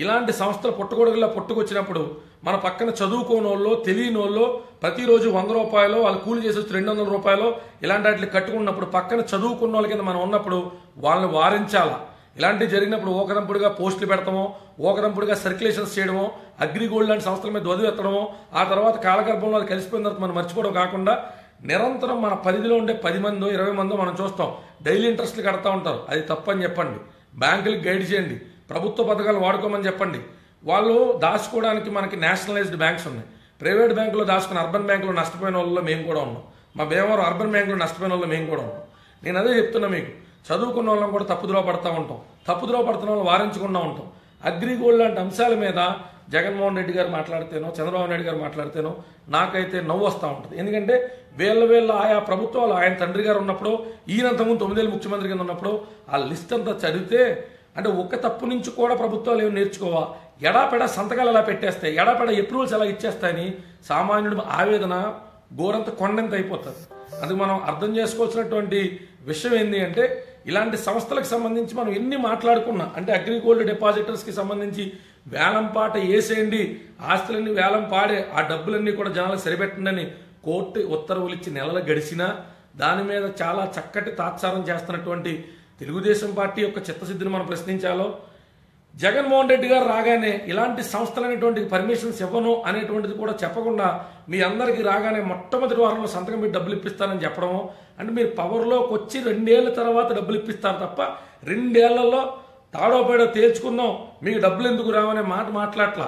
ఇలాంటి సంస్థలు పుట్టగొడుగులా పుట్టుకొచ్చినప్పుడు మన పక్కన చదువుకోనోళ్ళు తెలియనోళ్ళు ప్రతిరోజు 100 రూపాయలు వాళ్ళు కూలి చేసి 200 రూపాయలు ఇలాంటి వాటిని కట్టుకున్నప్పుడు పక్కన చదువుకున్న వాళ్ళ కింద మనం ఉన్నప్పుడు వాళ్ళని వారించాలా. ఇలాంటివి జరిగినప్పుడు ఓకదంపుడుగా పోస్టులు పెడతామో, ఓకదంపుడుగా సర్క్యులేషన్స్ చేయడమో, అగ్రిగోల్డ్ లాంటి సంస్థల మీద వదిలేత్తడమో, ఆ తర్వాత కాలగర్భంలో అది కలిసిపోయిన తర్వాత మనం మర్చిపోవడం కాకుండా నిరంతరం మన పరిధిలో ఉండే 10 మందో 20 మందో మనం చూస్తాం డైలీ ఇంట్రెస్ట్లు కడతా ఉంటారు. అది తప్పని చెప్పండి, బ్యాంకులకు గైడ్ చేయండి, ప్రభుత్వ పథకాలు వాడుకోమని చెప్పండి. వాళ్ళు దాచుకోవడానికి మనకి నేషనలైజ్డ్ బ్యాంక్స్ ఉన్నాయి, ప్రైవేట్ బ్యాంకులో దాచుకుని అర్బన్ బ్యాంకులో నష్టపోయిన వాళ్ళలో మేము కూడా ఉన్నాం. మా భీమవరం అర్బన్ బ్యాంకులో నష్టపోయిన వాళ్ళలో మేము కూడా ఉన్నాం. నేను అదే చెప్తున్నా, మీకు చదువుకున్న వాళ్ళని కూడా తప్పుదోవ పడుతూ ఉంటాం, తప్పుదోవ పడుతున్న వాళ్ళు వారించకుండా ఉంటాం. అగ్రిగోల్డ్ లాంటి అంశాల మీద జగన్మోహన్ రెడ్డి గారు మాట్లాడితేనో చంద్రబాబు నాయుడు గారు మాట్లాడితేనో నాకైతే నవ్వు వస్తూ ఉంటుంది. ఎందుకంటే వీళ్ళ ఆయా ప్రభుత్వాలు ఆయన తండ్రి గారు ఉన్నప్పుడు ఈయనంతకుముందు 9 ఏళ్ళు ముఖ్యమంత్రి కింద ఉన్నప్పుడు ఆ లిస్ట్ అంతా చదివితే అంటే ఒక్క తప్పు నుంచి కూడా ప్రభుత్వాలు ఏమి నేర్చుకోవా, ఎడాపెడా సంతకాలు ఎలా పెట్టేస్తాయి, ఎడాపెడా అప్రూవల్స్ ఎలా ఇచ్చేస్తాయని సామాన్యుడు ఆవేదన గోరంత కొండంత అయిపోతుంది. అది మనం అర్థం చేసుకోవాల్సినటువంటి విషయం ఏంటి అంటే ఇలాంటి సంస్థలకు సంబంధించి మనం ఎన్ని మాట్లాడుకున్నా అంటే అగ్రిగోల్డ్ డిపాజిటర్స్కి సంబంధించి వేలం పాట వేసేయండి, ఆస్తులన్నీ వేలం పాడే ఆ డబ్బులన్నీ కూడా జనాలకు సరిపెట్టండి కోర్టు ఉత్తర్వులు ఇచ్చి నెలలు గడిచినా దాని మీద చాలా చక్కటి తాత్సారం చేస్తున్నటువంటి తెలుగుదేశం పార్టీ యొక్క చిత్తశుద్ధిని మనం ప్రశ్నించాలో, జగన్మోహన్ రెడ్డి గారు రాగానే ఇలాంటి సంస్థలైనటువంటి పర్మిషన్స్ ఇవ్వను అనేటువంటిది కూడా చెప్పకుండా మీ అందరికీ రాగానే మొట్టమొదటి వారంలో సంతకం పెట్టి డబ్బులు ఇప్పిస్తానని చెప్పడము, అంటే మీరు పవర్లోకి వచ్చి 2 ఏళ్ల తర్వాత డబ్బులు ఇప్పిస్తారు తప్ప 2 ఏళ్లలో తాడో పేడో తేల్చుకున్నాం మీకు డబ్బులు ఎందుకు రావనే మాట మాట్లాడలా.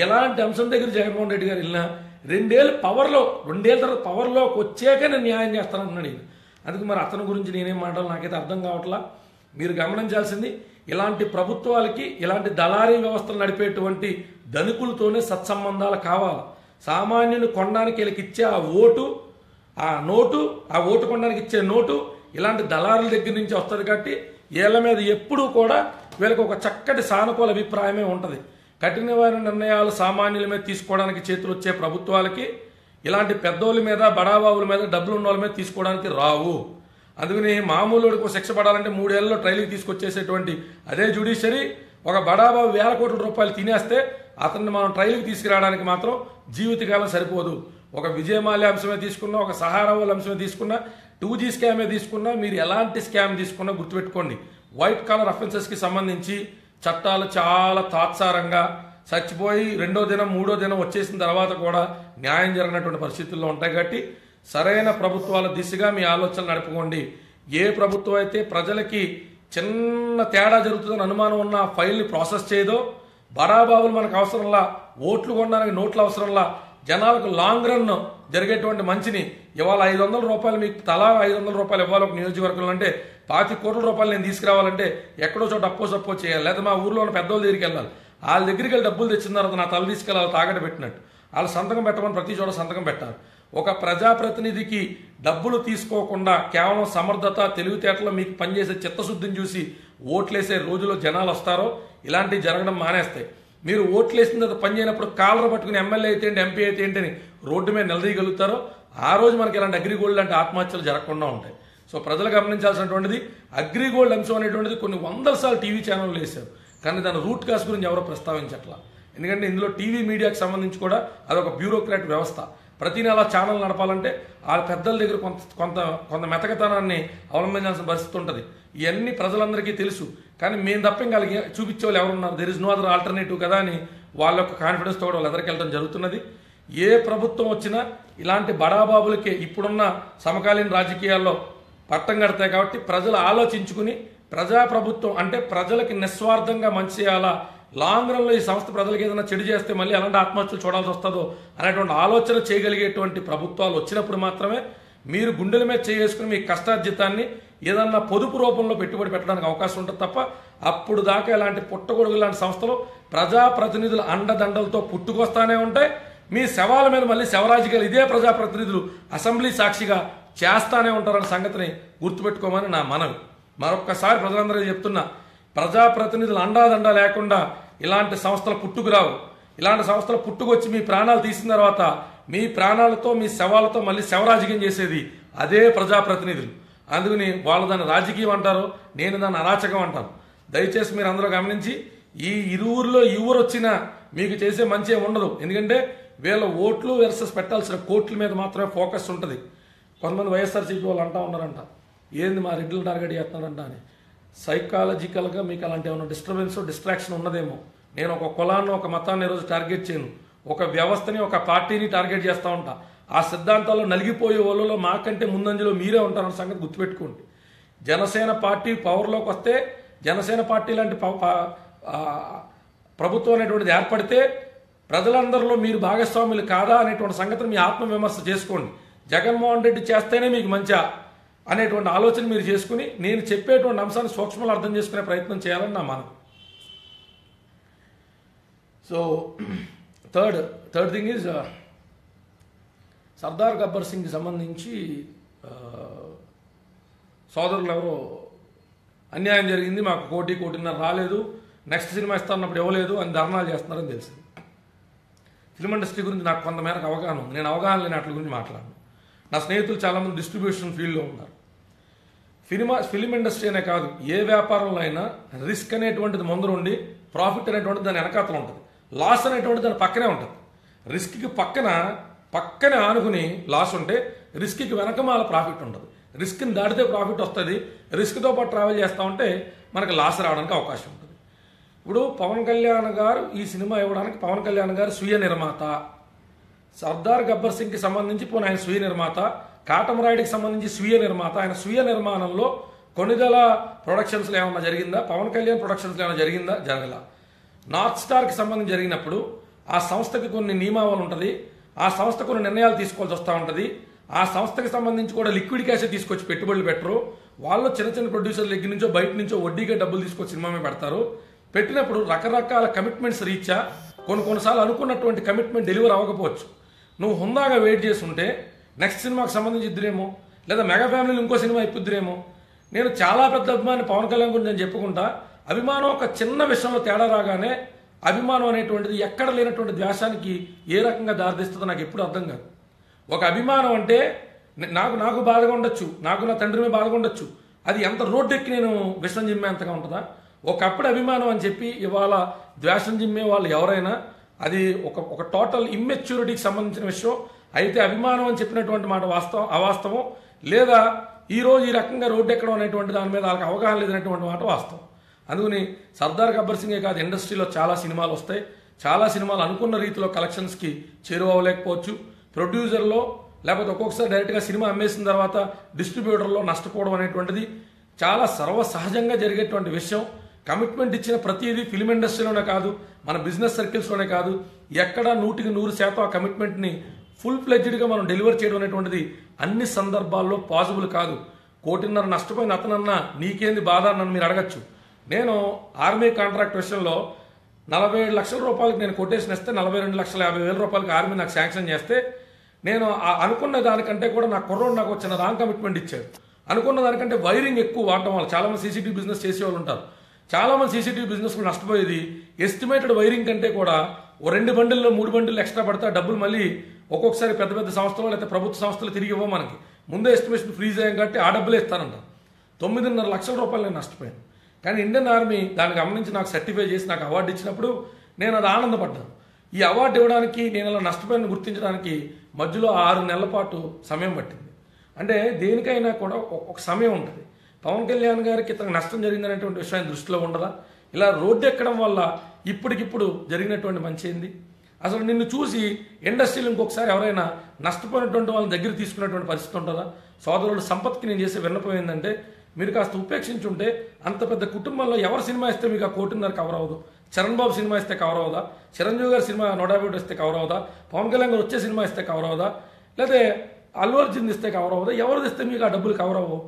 ఎలాంటి అంశం దగ్గర జగన్మోహన్ రెడ్డి గారు వెళ్ళినా 2 ఏళ్ళు పవర్లో 2 ఏళ్ళ తర్వాత పవర్లోకి వచ్చాక నేను న్యాయం చేస్తానన్నాడు. అందుకు మరి అతని గురించి నేనేం మాట్లాడాలి నాకైతే అర్థం కావట్లా. మీరు గమనించాల్సింది ఇలాంటి ప్రభుత్వాలకి ఇలాంటి దళారీ వ్యవస్థలు నడిపేటువంటి ధనికులతోనే సత్సంబంధాలు కావాలి. సామాన్యుని కొనడానికి వీళ్ళకి ఇచ్చే ఆ ఓటు ఆ నోటు ఆ ఓటు కొనడానికి ఇచ్చే నోటు ఇలాంటి దళారుల దగ్గర నుంచి వస్తుంది కాబట్టి వీళ్ళ మీద ఎప్పుడూ కూడా వీళ్ళకి ఒక చక్కటి సానుకూల అభిప్రాయమే ఉంటుంది. కఠినమైన నిర్ణయాలు సామాన్యుల మీద తీసుకోవడానికి చేతులు వచ్చే ప్రభుత్వాలకి ఇలాంటి పెద్దోళ్ళ మీద బడాబాబుల మీద డబ్బులు ఉన్న వాళ్ళ మీద తీసుకోవడానికి రావు. అందుకని మామూలుడికి శిక్ష పడాలంటే 3 ఏళ్లలో ట్రైల్కి తీసుకొచ్చేసేటువంటి అదే జ్యుడిషియరీ ఒక బడాబాబు 1000 కోట్ల రూపాయలు తినేస్తే అతన్ని మనం ట్రైల్కి తీసుకురావడానికి మాత్రం జీవితకాలం సరిపోదు. ఒక విజయమాల్య అంశమే తీసుకున్నా, ఒక సహారావుల అంశమే తీసుకున్నా, 2G స్కామే తీసుకున్నా, మీరు ఎలాంటి స్కామ్ తీసుకున్నా గుర్తుపెట్టుకోండి వైట్ కాలర్ అఫెన్సెస్కి సంబంధించి చట్టాలు చాలా తాత్సారంగా చచ్చిపోయి 2వ దినం 3వ దినం వచ్చేసిన తర్వాత కూడా న్యాయం జరిగినటువంటి పరిస్థితుల్లో ఉంటాయి. కాబట్టి సరైన ప్రభుత్వాల దిశగా మీ ఆలోచనలు నడుపుకోండి. ఏ ప్రభుత్వం అయితే ప్రజలకి చిన్న తేడా జరుగుతుందని అనుమానం ఉన్న ఫైల్ని ప్రాసెస్ చేయదో, బడాబాబులు మనకు అవసరంలా, ఓట్లు కొనడానికి నోట్లు అవసరంలా, జనాలకు లాంగ్ రన్ జరిగేటువంటి మంచిని ఇవాళ 500 రూపాయలు మీకు తలా 500 రూపాయలు ఇవ్వాలి ఒక నియోజకవర్గంలో అంటే 25 కోట్ల రూపాయలు నేను తీసుకురావాలంటే ఎక్కడో చోట అప్పో చేయాలి, లేదా మా ఊర్లో ఉన్న పెద్దోళ్ళ దగ్గరికి వెళ్ళాలి. వాళ్ళ దగ్గరికి వెళ్ళి డబ్బులు తెచ్చిన తర్వాత నా తల తీసుకెళ్ళాలి తాగట పెట్టినట్టు వాళ్ళు సంతకం పెట్టమని ప్రతి చోట సంతకం పెట్టారు. ఒక ప్రజాప్రతినిధికి డబ్బులు తీసుకోకుండా కేవలం సమర్థత తెలివితేటలో మీకు పనిచేసే చిత్తశుద్ధిని చూసి ఓట్లేసే రోజులో జనాలు వస్తారో ఇలాంటివి జరగడం మానేస్తాయి. మీరు ఓట్లేసిన తర్వాత పని చేయనప్పుడు కాలర పట్టుకుని ఎమ్మెల్యే అయితే ఏంటి ఎంపీ అయితే ఏంటి అని రోడ్డు మీద నిలదీయగలుగుతారో ఆ రోజు మనకి ఇలాంటి అగ్రిగోల్డ్ లాంటి ఆత్మహత్యలు జరగకుండా ఉంటాయి. సో ప్రజలు గమనించాల్సినటువంటిది అగ్రిగోల్డ్ అంశం అనేటువంటిది కొన్ని 100 సార్లు టీవీ ఛానళ్ళు వేశారు, కానీ దాని రూట్ కాస్ గురించి ఎవరో ప్రస్తావించట్లా. ఎందుకంటే ఇందులో టీవీ మీడియాకి సంబంధించి కూడా అదొక బ్యూరోక్రాట్ వ్యవస్థ. ప్రతి నెల ఛానల్ నడపాలంటే ఆ పెద్దల దగ్గర కొంత మెతకతనాన్ని అవలంబించాల్సిన పరిస్థితి ఉంటుంది. ఇవన్నీ ప్రజలందరికీ తెలుసు. కానీ మేము తప్ప ఇంకా చూపించే వాళ్ళు ఎవరున్నారు? There is no other alternative కదా అని వాళ్ళ యొక్క కాన్ఫిడెన్స్తో కూడా వాళ్ళు ఎదరికెళ్ళడం జరుగుతున్నది. ఏ ప్రభుత్వం వచ్చినా ఇలాంటి బడాబాబులకే ఇప్పుడున్న సమకాలీన రాజకీయాల్లో పట్టం కడతాయి. కాబట్టి ప్రజలు ఆలోచించుకుని ప్రజాప్రభుత్వం అంటే ప్రజలకి నిస్వార్థంగా మంచి చేయాలా, లాంగ్ రన్లో ఈ సంస్థ ప్రజలకు ఏదైనా చెడు చేస్తే మళ్ళీ ఎలాంటి ఆత్మహత్యలు చూడాల్సి వస్తుందో అనేటువంటి ఆలోచన చేయగలిగేటువంటి ప్రభుత్వాలు వచ్చినప్పుడు మాత్రమే మీరు గుండెల మీద చేసుకుని మీ కష్టార్జితాన్ని ఏదన్నా పొదుపు రూపంలో పెట్టుబడి పెట్టడానికి అవకాశం ఉంటుంది తప్ప అప్పుడు దాకా ఇలాంటి పుట్టగొడుగు లాంటి సంస్థలు ప్రజాప్రతినిధుల అండదండలతో పుట్టుకొస్తానే ఉంటాయి. మీ శవాల మీద మళ్ళీ శవరాజకీయాలు ఇదే ప్రజాప్రతినిధులు అసెంబ్లీ సాక్షిగా చేస్తానే ఉంటారన్న సంగతిని గుర్తుపెట్టుకోమని నా మనవి. మరొక్కసారి ప్రజలందరికీ చెప్తున్నా, ప్రజాప్రతినిధులు అండాదండ లేకుండా ఇలాంటి సంస్థలు పుట్టుకురావు. ఇలాంటి సంస్థలు పుట్టుకొచ్చి మీ ప్రాణాలు తీసిన తర్వాత మీ ప్రాణాలతో మీ శవాలతో మళ్ళీ శవరాజకీయం చేసేది అదే ప్రజాప్రతినిధులు. అందుకని వాళ్ళు దాన్ని రాజకీయం అంటారు, నేను దాన్ని అరాచకం అంటాను. దయచేసి మీరు అందరూ గమనించి ఈ ఇరువురిలో ఎవరు వచ్చినా మీకు చేసే మంచి ఏమి ఉండదు. ఎందుకంటే వీళ్ళ ఓట్లు వెర్సెస్ పెట్టాల్సిన కోట్ల మీద మాత్రమే ఫోకస్ ఉంటుంది. కొంతమంది వైఎస్ఆర్సీపీ వాళ్ళు అంటా ఉన్నారంట, ఏంది మా రెడ్డిలు టార్గెట్ చేస్తున్నారంట అని. సైకాలజికల్గా మీకు అలాంటి ఏమైనా డిస్ట్రాక్షన్ ఉన్నదేమో. నేను ఒక కులాన్ని ఒక మతాన్ని ఈరోజు టార్గెట్ చేయను, ఒక వ్యవస్థని ఒక పార్టీని టార్గెట్ చేస్తూ ఉంటా. ఆ సిద్ధాంతాల్లో నలిగిపోయే వాళ్ళలో మాకంటే ముందంజలో మీరే ఉంటారన్న సంగతి గుర్తుపెట్టుకోండి. జనసేన పార్టీ పవర్లోకి వస్తే, జనసేన పార్టీ లాంటి ప్రభుత్వం అనేటువంటిది ఏర్పడితే ప్రజలందరిలో మీరు భాగస్వాములు కాదా అనేటువంటి సంగతిని మీ ఆత్మవిమర్శ చేసుకోండి. జగన్మోహన్ రెడ్డి చేస్తేనే మీకు మంచా అనేటువంటి ఆలోచన మీరు చేసుకుని నేను చెప్పేటువంటి అంశాన్ని సూక్ష్మంలో అర్థం చేసుకునే ప్రయత్నం చేయాలని నా మనం. So third thing is Sardar Gabbar సింగ్కి సంబంధించి సోదరులు ఎవరో అన్యాయం జరిగింది, మాకు 1.5 రాలేదు, నెక్స్ట్ సినిమా ఇస్తానప్పుడు ఇవ్వలేదు అని ధర్నాలు చేస్తున్నారని తెలిసింది. ఫిల్మ్ ఇండస్ట్రీ గురించి నాకు కొంతమేరకు అవగాహన ఉంది. నేను అవగాహన లేని వాటి గురించి మాట్లాడను. నా స్నేహితులు చాలామంది డిస్ట్రిబ్యూషన్ ఫీల్డ్లో ఉన్నారు. ఫిల్మ్ ఇండస్ట్రీ అనే కాదు, ఏ వ్యాపారంలో అయినా రిస్క్ అనేటువంటిది ముందరుండి ప్రాఫిట్ అనేటువంటిది దాని వెనకాతలు ఉంటుంది, లాస్ అనేటువంటిది దాని పక్కనే ఉంటుంది. రిస్క్కి పక్కనే ఆనుకుని లాస్ ఉంటే రిస్క్కి వెనకమాల ప్రాఫిట్ ఉండదు. రిస్క్ని దాటితే ప్రాఫిట్ వస్తుంది. రిస్క్తో పాటు ట్రావెల్ చేస్తూ ఉంటే మనకు లాస్ రావడానికి అవకాశం ఉంటుంది. ఇప్పుడు పవన్ కళ్యాణ్ గారు ఈ సినిమా ఇవ్వడానికి పవన్ కళ్యాణ్ గారు స్వీయ నిర్మాత, సర్దార్ గబ్బర్ సింగ్కి సంబంధించి పోనీ ఆయన స్వీయ నిర్మాత, కాటమరాయుడికి సంబంధించి స్వీయ నిర్మాత. ఆయన స్వీయ నిర్మాణంలో కొనిదెల ప్రొడక్షన్స్లో ఏమన్నా జరిగిందా? పవన్ కళ్యాణ్ ప్రొడక్షన్స్లో ఏమైనా జరిగిందా? జరగల. నార్త్ స్టార్కి సంబంధించి జరిగినప్పుడు ఆ సంస్థకి కొన్ని నియమావళి ఉంటుంది, ఆ సంస్థ కొన్ని నిర్ణయాలు తీసుకోవాల్సి వస్తూ ఉంటుంది. ఆ సంస్థకి సంబంధించి కూడా లిక్విడ్ క్యాష్ తీసుకొచ్చి పెట్టుబడులు పెట్టరు. వాళ్ళు చిన్న ప్రొడ్యూసర్ల దగ్గర నుంచో బయట నుంచో వడ్డీగా డబ్బులు తీసుకొచ్చి సినిమా మీద పెడతారు. పెట్టినప్పుడు రకరకాల కమిట్మెంట్స్ రీచా కొన్నిసార్లు అనుకున్నటువంటి కమిట్మెంట్ డెలివర్ అవ్వకపోవచ్చు. నువ్వు హుందాగా వెయిట్ చేసి ఉంటే నెక్స్ట్ సినిమాకి సంబంధించి ఇద్దరేమో, లేదా మెగా ఫ్యామిలీలో ఇంకో సినిమా ఇప్పుద్దురేమో. నేను చాలా పెద్ద అభిమాని పవన్ కళ్యాణ్ గురించి నేను చెప్పుకుంటా. అభిమానం ఒక చిన్న విషయంలో తేడా రాగానే అభిమానం అనేటువంటిది ఎక్కడ లేనటువంటి ద్వేషానికి ఏ రకంగా దారితీస్తుందో నాకు ఎప్పుడు అర్థం కాదు. ఒక అభిమానం అంటే నాకు బాధగా ఉండొచ్చు, నాకు నా తండ్రి మీద బాధగా ఉండొచ్చు, అది ఎంత రోడ్డు ఎక్కి నేను విషం జిమ్మేంతగా ఉంటుందా? ఒకప్పుడు అభిమానం అని చెప్పి ఇవాళ ద్వేషం జిమ్మే వాళ్ళు ఎవరైనా అది ఒక టోటల్ ఇమ్మెచ్యూరిటీకి సంబంధించిన విషయం. అయితే అభిమానం అని చెప్పినటువంటి మాట అవాస్తవం, లేదా ఈరోజు ఈ రకంగా రోడ్డు ఎక్కడం అనేటువంటి దాని మీద వాళ్ళకి అవగాహన లేదనేటువంటి మాట వాస్తవం. అందుకని సర్దార్ గబ్బర్ సింగే కాదు, ఇండస్ట్రీలో చాలా సినిమాలు వస్తాయి. చాలా సినిమాలు అనుకున్న రీతిలో కలెక్షన్స్కి చేరువలేకపోవచ్చు. ప్రొడ్యూసర్లో లేకపోతే ఒక్కొక్కసారి డైరెక్ట్గా సినిమా అమ్మేసిన తర్వాత డిస్ట్రిబ్యూటర్లో నష్టపోవడం అనేటువంటిది చాలా సర్వసహజంగా జరిగేటువంటి విషయం. కమిట్మెంట్ ఇచ్చిన ప్రతిదీ ఫిల్మ్ ఇండస్ట్రీలోనే కాదు, మన బిజినెస్ సర్కిల్స్లోనే కాదు, ఎక్కడ 100% ఆ కమిట్మెంట్ని ఫుల్ ఫ్లెడ్జ్డ్గా మనం డెలివర్ చేయడం అనేటువంటిది అన్ని సందర్భాల్లో పాసిబుల్ కాదు. 1.5 నష్టపోయిన అతనన్నా నీకేంది బాధ నన్ను మీరు అడగచ్చు. నేను ఆర్మీ కాంట్రాక్ట్ విషయంలో 47 లక్షల రూపాయలకి నేను కొటేషన్ ఇస్తే 42,50,000 రూపాయలకి ఆర్మీ నాకు శాంక్షన్ చేస్తే నేను అనుకున్న దానికంటే కూడా నా కుర్రోడు నాకు వచ్చిన రాంగ్ కమిట్మెంట్ ఇచ్చాడు. అనుకున్న దానికంటే వైరింగ్ ఎక్కువ వాడటం వల్ల చాలామంది సీసీటీవీ బిజినెస్ చేసేవాళ్ళు ఉంటారు. చాలామంది సీసీటీవీ బిజినెస్ నష్టపోయేది ఎస్టిమేటెడ్ వైరింగ్ కంటే కూడా 2 బండిల్లో 3 బండిలు ఎక్స్ట్రా పడితే డబ్బులు మళ్ళీ ఒక్కొక్కసారి పెద్ద సంస్థలు లేకపోతే ప్రభుత్వ సంస్థలు తిరిగి ఇవ్వ మనకి ముందే ఎస్టిమేషన్ ఫ్రీజ్ అయ్యాం కాబట్టి ఆ డబ్బులే ఇస్తానంట. 9.5 లక్షల రూపాయలు నేను నష్టపోయాను. కానీ ఇండియన్ ఆర్మీ దాన్ని గమనించి నాకు సర్టిఫై చేసి నాకు అవార్డు ఇచ్చినప్పుడు నేను అది ఆనందపడ్డాను. ఈ అవార్డు ఇవ్వడానికి నేను అలా నష్టపోయిన గుర్తించడానికి మధ్యలో 6 నెలల పాటు సమయం పట్టింది. అంటే దేనికైనా కూడా ఒక సమయం ఉంటుంది. పవన్ కళ్యాణ్ గారికి ఇతనికి నష్టం జరిగిందనేటువంటి విషయాన్ని దృష్టిలో ఉండదా? ఇలా రోడ్డు ఎక్కడం వల్ల ఇప్పటికిప్పుడు జరిగినటువంటి మంచి ఏంది? అసలు నిన్ను చూసి ఇండస్ట్రీలో ఇంకొకసారి ఎవరైనా నష్టపోయినటువంటి వాళ్ళని దగ్గర తీసుకున్నటువంటి పరిస్థితి ఉంటుందా? సోదరుడు సంపత్కి నేను చేసే విన్నపం ఏంటంటే, మీరు కాస్త ఉపేక్షించుంటే అంత పెద్ద కుటుంబంలో ఎవరు సినిమా ఇస్తే మీకు ఆ 1.5 కవర్ అవ్వదు? చరణ్ బాబు సినిమా ఇస్తే కవర్ అవుదా? చిరంజీవి గారి సినిమా 150 ఇస్తే కవర్ అవుదా? పవన్ కళ్యాణ్ గారు వచ్చే సినిమా ఇస్తే కవర్ అవుదా? లేదా అల్లు అర్జున్ ఇస్తే కవర్ అవుదా? ఎవరిది ఇస్తే మీకు ఆ డబ్బులు కవర్ అవ్వవు?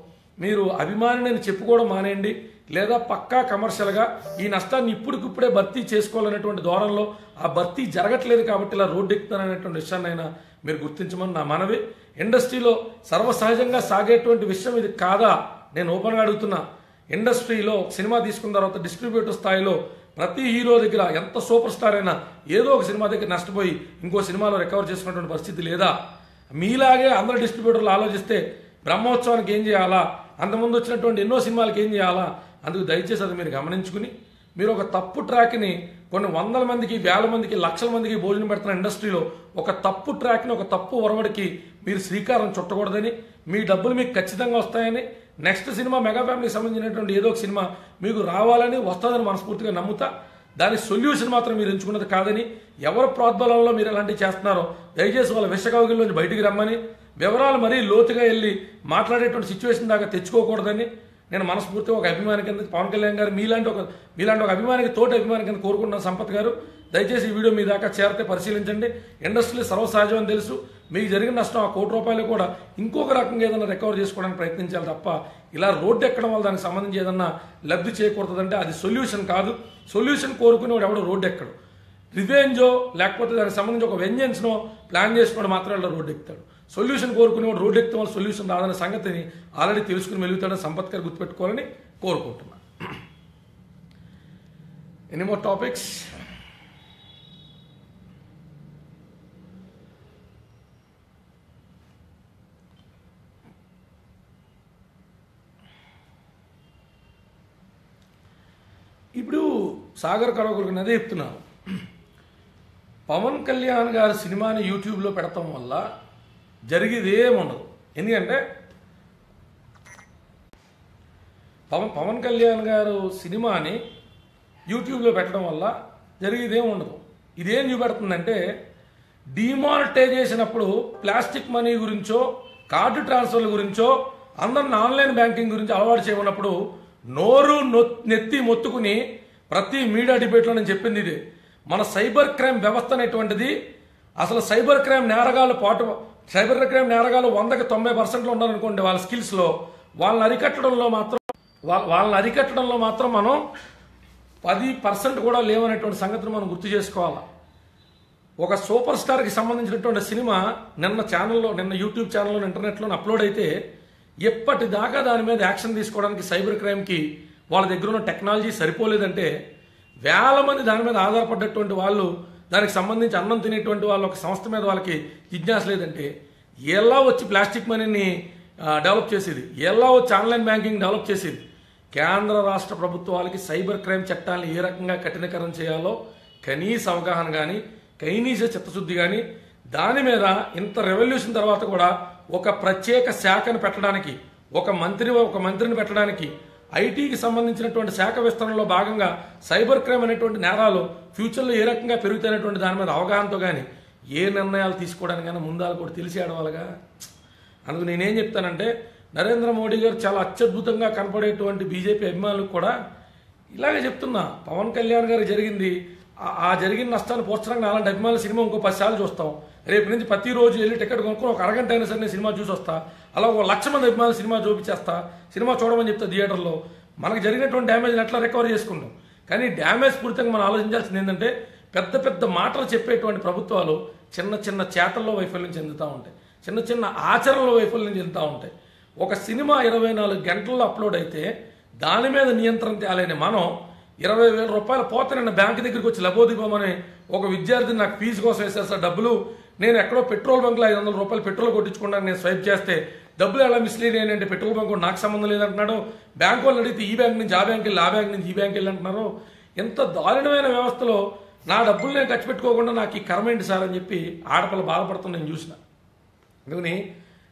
మీరు అభిమానిని చెప్పుకోవడం మానేయండి, లేదా పక్కా కమర్షియల్గా ఈ నష్టాన్ని ఇప్పటికిప్పుడే భర్తీ చేసుకోవాలనేటువంటి ధోరణిలో ఆ భర్తీ జరగట్లేదు కాబట్టి ఇలా రోడ్డు ఎక్కుతారనేటువంటి విషయాన్ని అయినా మీరు గుర్తించమని నా మనవి. ఇండస్ట్రీలో సర్వసహజంగా సాగేటువంటి విషయం ఇది కాదా? నేను ఓపెన్గా అడుగుతున్నా. ఇండస్ట్రీలో సినిమా తీసుకున్న తర్వాత డిస్ట్రిబ్యూటర్ స్థాయిలో ప్రతి హీరో దగ్గర ఎంత సూపర్ స్టార్ అయినా ఏదో ఒక సినిమా దగ్గర నష్టపోయి ఇంకో సినిమాలో రికవర్ చేసుకున్నటువంటి పరిస్థితి లేదా? మీలాగే అందరు డిస్ట్రిబ్యూటర్లు ఆలోచిస్తే బ్రహ్మోత్సవానికి ఏం చేయాలా, అంతకుముందు వచ్చినటువంటి ఎన్నో సినిమాలకి ఏం చేయాలా? అందుకు దయచేసి అది మీరు గమనించుకుని, మీరు ఒక తప్పు ట్రాక్ని కొన్ని 100 మందికి 1000 మందికి 1,00,000 మందికి భోజనం పెడుతున్న ఇండస్ట్రీలో ఒక తప్పు ట్రాక్ని ఒక తప్పు ఒరవడికి మీరు శ్రీకారం చుట్టకూడదని, మీ డబ్బులు మీకు ఖచ్చితంగా వస్తాయని, నెక్స్ట్ సినిమా మెగా ఫ్యామిలీకి సంబంధించినటువంటి ఏదో ఒక సినిమా మీకు రావాలని వస్తుందని మనస్ఫూర్తిగా నమ్ముతా. దాని సొల్యూషన్ మాత్రం మీరు ఎంచుకున్నది కాదని, ఎవరి ప్రోద్బలంలో మీరు ఎలాంటివి చేస్తున్నారో దయచేసి వాళ్ళ విషకౌగిల్లోంచి బయటికి రమ్మని, వివరాలు మరీ లోతుగా వెళ్ళి మాట్లాడేటువంటి సిచ్యువేషన్ దాకా తెచ్చుకోకూడదని నేను మనస్ఫూర్తిగా ఒక అభిమాని కింద పవన్ కళ్యాణ్ గారు మీలాంటి ఒక అభిమానికి తోటి అభిమాని కింద కోరుకుంటున్న సంపత్ గారు, దయచేసి ఈ వీడియో మీ దాకా చేరితే పరిశీలించండి. ఇండస్ట్రీ సర్వసహజం అని తెలుసు. మీకు జరిగిన నష్టం ఆ ₹1,00,00,000 కూడా ఇంకొక రకంగా ఏదైనా రికవర్ చేసుకోవడానికి ప్రయత్నించాలి తప్ప ఇలా రోడ్డు ఎక్కడం వల్ల దానికి సంబంధించి ఏదన్నా లబ్ధి చేకూరుతుందంటే అది సొల్యూషన్ కాదు. సొల్యూషన్ కోరుకునేవాడు ఎవడో రోడ్డు ఎక్కడు. రివెంజో లేకపోతే దానికి సంబంధించి ఒక వెంజెన్స్నో ప్లాన్ చేసుకుని మాత్రం ఇలా రోడ్డు ఎక్కుతాడు. సొల్యూషన్ కోరుకునేవాడు రోడ్డు ఎక్కితే వల్ల సొల్యూషన్ రాదనే సంగతిని ఆల్రెడీ తెలుసుకుని మెలుగుతాడని సంపత్ గారు గుర్తుపెట్టుకోవాలని కోరుకుంటున్నాను. Any more topics? ఇప్పుడు సాగర్ కరవకులకు అదే చెప్తున్నాను. పవన్ కళ్యాణ్ గారి సినిమాని యూట్యూబ్లో పెడతాం వల్ల జరిగేది ఏముండదు. ఎందుకంటే పవన్ కళ్యాణ్ గారు సినిమాని యూట్యూబ్లో పెట్టడం వల్ల జరిగేది ఏముండదు. ఇదేం చూపెడుతుందంటే, డిమానిటైజేషన్ అప్పుడు ప్లాస్టిక్ మనీ గురించో కార్డు ట్రాన్స్ఫర్ల గురించో అందరిని ఆన్లైన్ బ్యాంకింగ్ గురించి అలవాటు చేయమన్నప్పుడు నోరు నెత్తి మొత్తుకుని ప్రతి మీడియా డిబేట్లో నేను చెప్పింది ఇదే. మన సైబర్ క్రైమ్ వ్యవస్థ అనేటువంటిది అసలు సైబర్ క్రైమ్ నేరగాళ్ళు 100కి 90% ఉండాలనుకోండి వాళ్ళ స్కిల్స్లో, వాళ్ళని అరికట్టడంలో మాత్రం మనం 10% కూడా లేవనేటువంటి సంగతిని మనం గుర్తు చేసుకోవాలి. ఒక సూపర్ స్టార్కి సంబంధించినటువంటి సినిమా నిన్న యూట్యూబ్ ఛానల్లో ఇంటర్నెట్లో అప్లోడ్ అయితే ఎప్పటిదాకా దాని మీద యాక్షన్ తీసుకోవడానికి సైబర్ క్రైమ్కి వాళ్ళ దగ్గర ఉన్న టెక్నాలజీ సరిపోలేదంటే, వేల మంది దాని మీద ఆధారపడ్డటువంటి వాళ్ళు, దానికి సంబంధించి అన్నం తినేటువంటి వాళ్ళు ఒక సంస్థ మీద వాళ్ళకి జిజ్ఞాస లేదంటే ఎలా వచ్చి ప్లాస్టిక్ మనీని డెవలప్ చేసేది, ఎలా వచ్చి ఆన్లైన్ బ్యాంకింగ్ డెవలప్ చేసేది? కేంద్ర రాష్ట్ర ప్రభుత్వాలకి సైబర్ క్రైమ్ చట్టాలను ఏ రకంగా కఠినకరం చేయాలో కనీస అవగాహన కానీ కనీస చిత్తశుద్ధి కానీ, దాని మీద ఇంత రెవల్యూషన్ తర్వాత కూడా ఒక ప్రత్యేక శాఖను పెట్టడానికి, ఒక మంత్రిని పెట్టడానికి, ఐటీకి సంబంధించినటువంటి శాఖ విస్తరణలో భాగంగా సైబర్ క్రైమ్ అనేటువంటి నేరాలు ఫ్యూచర్లో ఏ రకంగా పెరుగుతాయనేటువంటి దాని మీద అవగాహనతో కానీ ఏ నిర్ణయాలు తీసుకోవడానికి కానీ ముందాలు కూడా తెలిసి ఆడవాళ్ళగా. అందుకు నేనేం చెప్తానంటే, నరేంద్ర మోడీ గారు చాలా అత్యద్భుతంగా కనపడేటువంటి బీజేపీ అభిమానులకు కూడా ఇలాగే చెప్తున్నా, పవన్ కళ్యాణ్ గారికి జరిగింది, ఆ జరిగిన నష్టాన్ని పోర్చడానికి అలాంటి అభిమానుల సినిమా ఇంకో 10 సార్లు చూస్తాం. రేపు నుంచి ప్రతిరోజు వెళ్ళి టికెట్ కొనుక్కొని ఒక అరగంట అయినా సరే నేను సినిమా చూసి వస్తా. అలా 1,00,000 మంది అభిమానులు సినిమా చూపించేస్తా, సినిమా చూడమని చెప్తా థియేటర్లో. మనకు జరిగినటువంటి డ్యామేజ్ని ఎట్లా రికవర్ చేసుకుంటాం? కానీ డ్యామేజ్ పూర్తిగా మనం ఆలోచించాల్సింది ఏంటంటే, పెద్ద పెద్ద మాటలు చెప్పేటువంటి ప్రభుత్వాలు చిన్న చిన్న చేతల్లో వైఫల్యం చెందుతూ ఉంటాయి, చిన్న చిన్న ఆచరణలో వైఫల్యం చెందుతూ ఉంటాయి. ఒక సినిమా 24 గంటల్లో అప్లోడ్ అయితే దాని మీద నియంత్రణ తేలేని మనం 20,000 రూపాయలు పోతే నిన్న బ్యాంక్ దగ్గరికి వచ్చి లబోదిబోమని ఒక విద్యార్థిని నాకు ఫీజు కోసం వేశారు సార్ డబ్బులు, నేను ఎక్కడో పెట్రోల్ బంక్లో 500 రూపాయలు పెట్రోల్ కొట్టించుకున్నాను, నేను స్వైప్ చేస్తే డబ్బులు ఎలా మిస్లీడ్ అయ్యానంటే పెట్రోల్ బంక్ నాకు సంబంధం లేదంటున్నాడు. బ్యాంక్ వాళ్ళు అడిగితే ఈ బ్యాంక్ నుంచి ఆ బ్యాంక్ వెళ్ళి, ఆ బ్యాంక్ నుంచి ఈ బ్యాంక్ వెళ్ళి అంటున్నారు. ఎంత దారుణమైన వ్యవస్థలో నా డబ్బులు నేను ఖర్చు పెట్టుకోకుండా నాకు ఈ కర్మ ఏంటి సార్ అని చెప్పి ఆడపిల్ల బాధపడుతున్న నేను చూసిన. అందుకని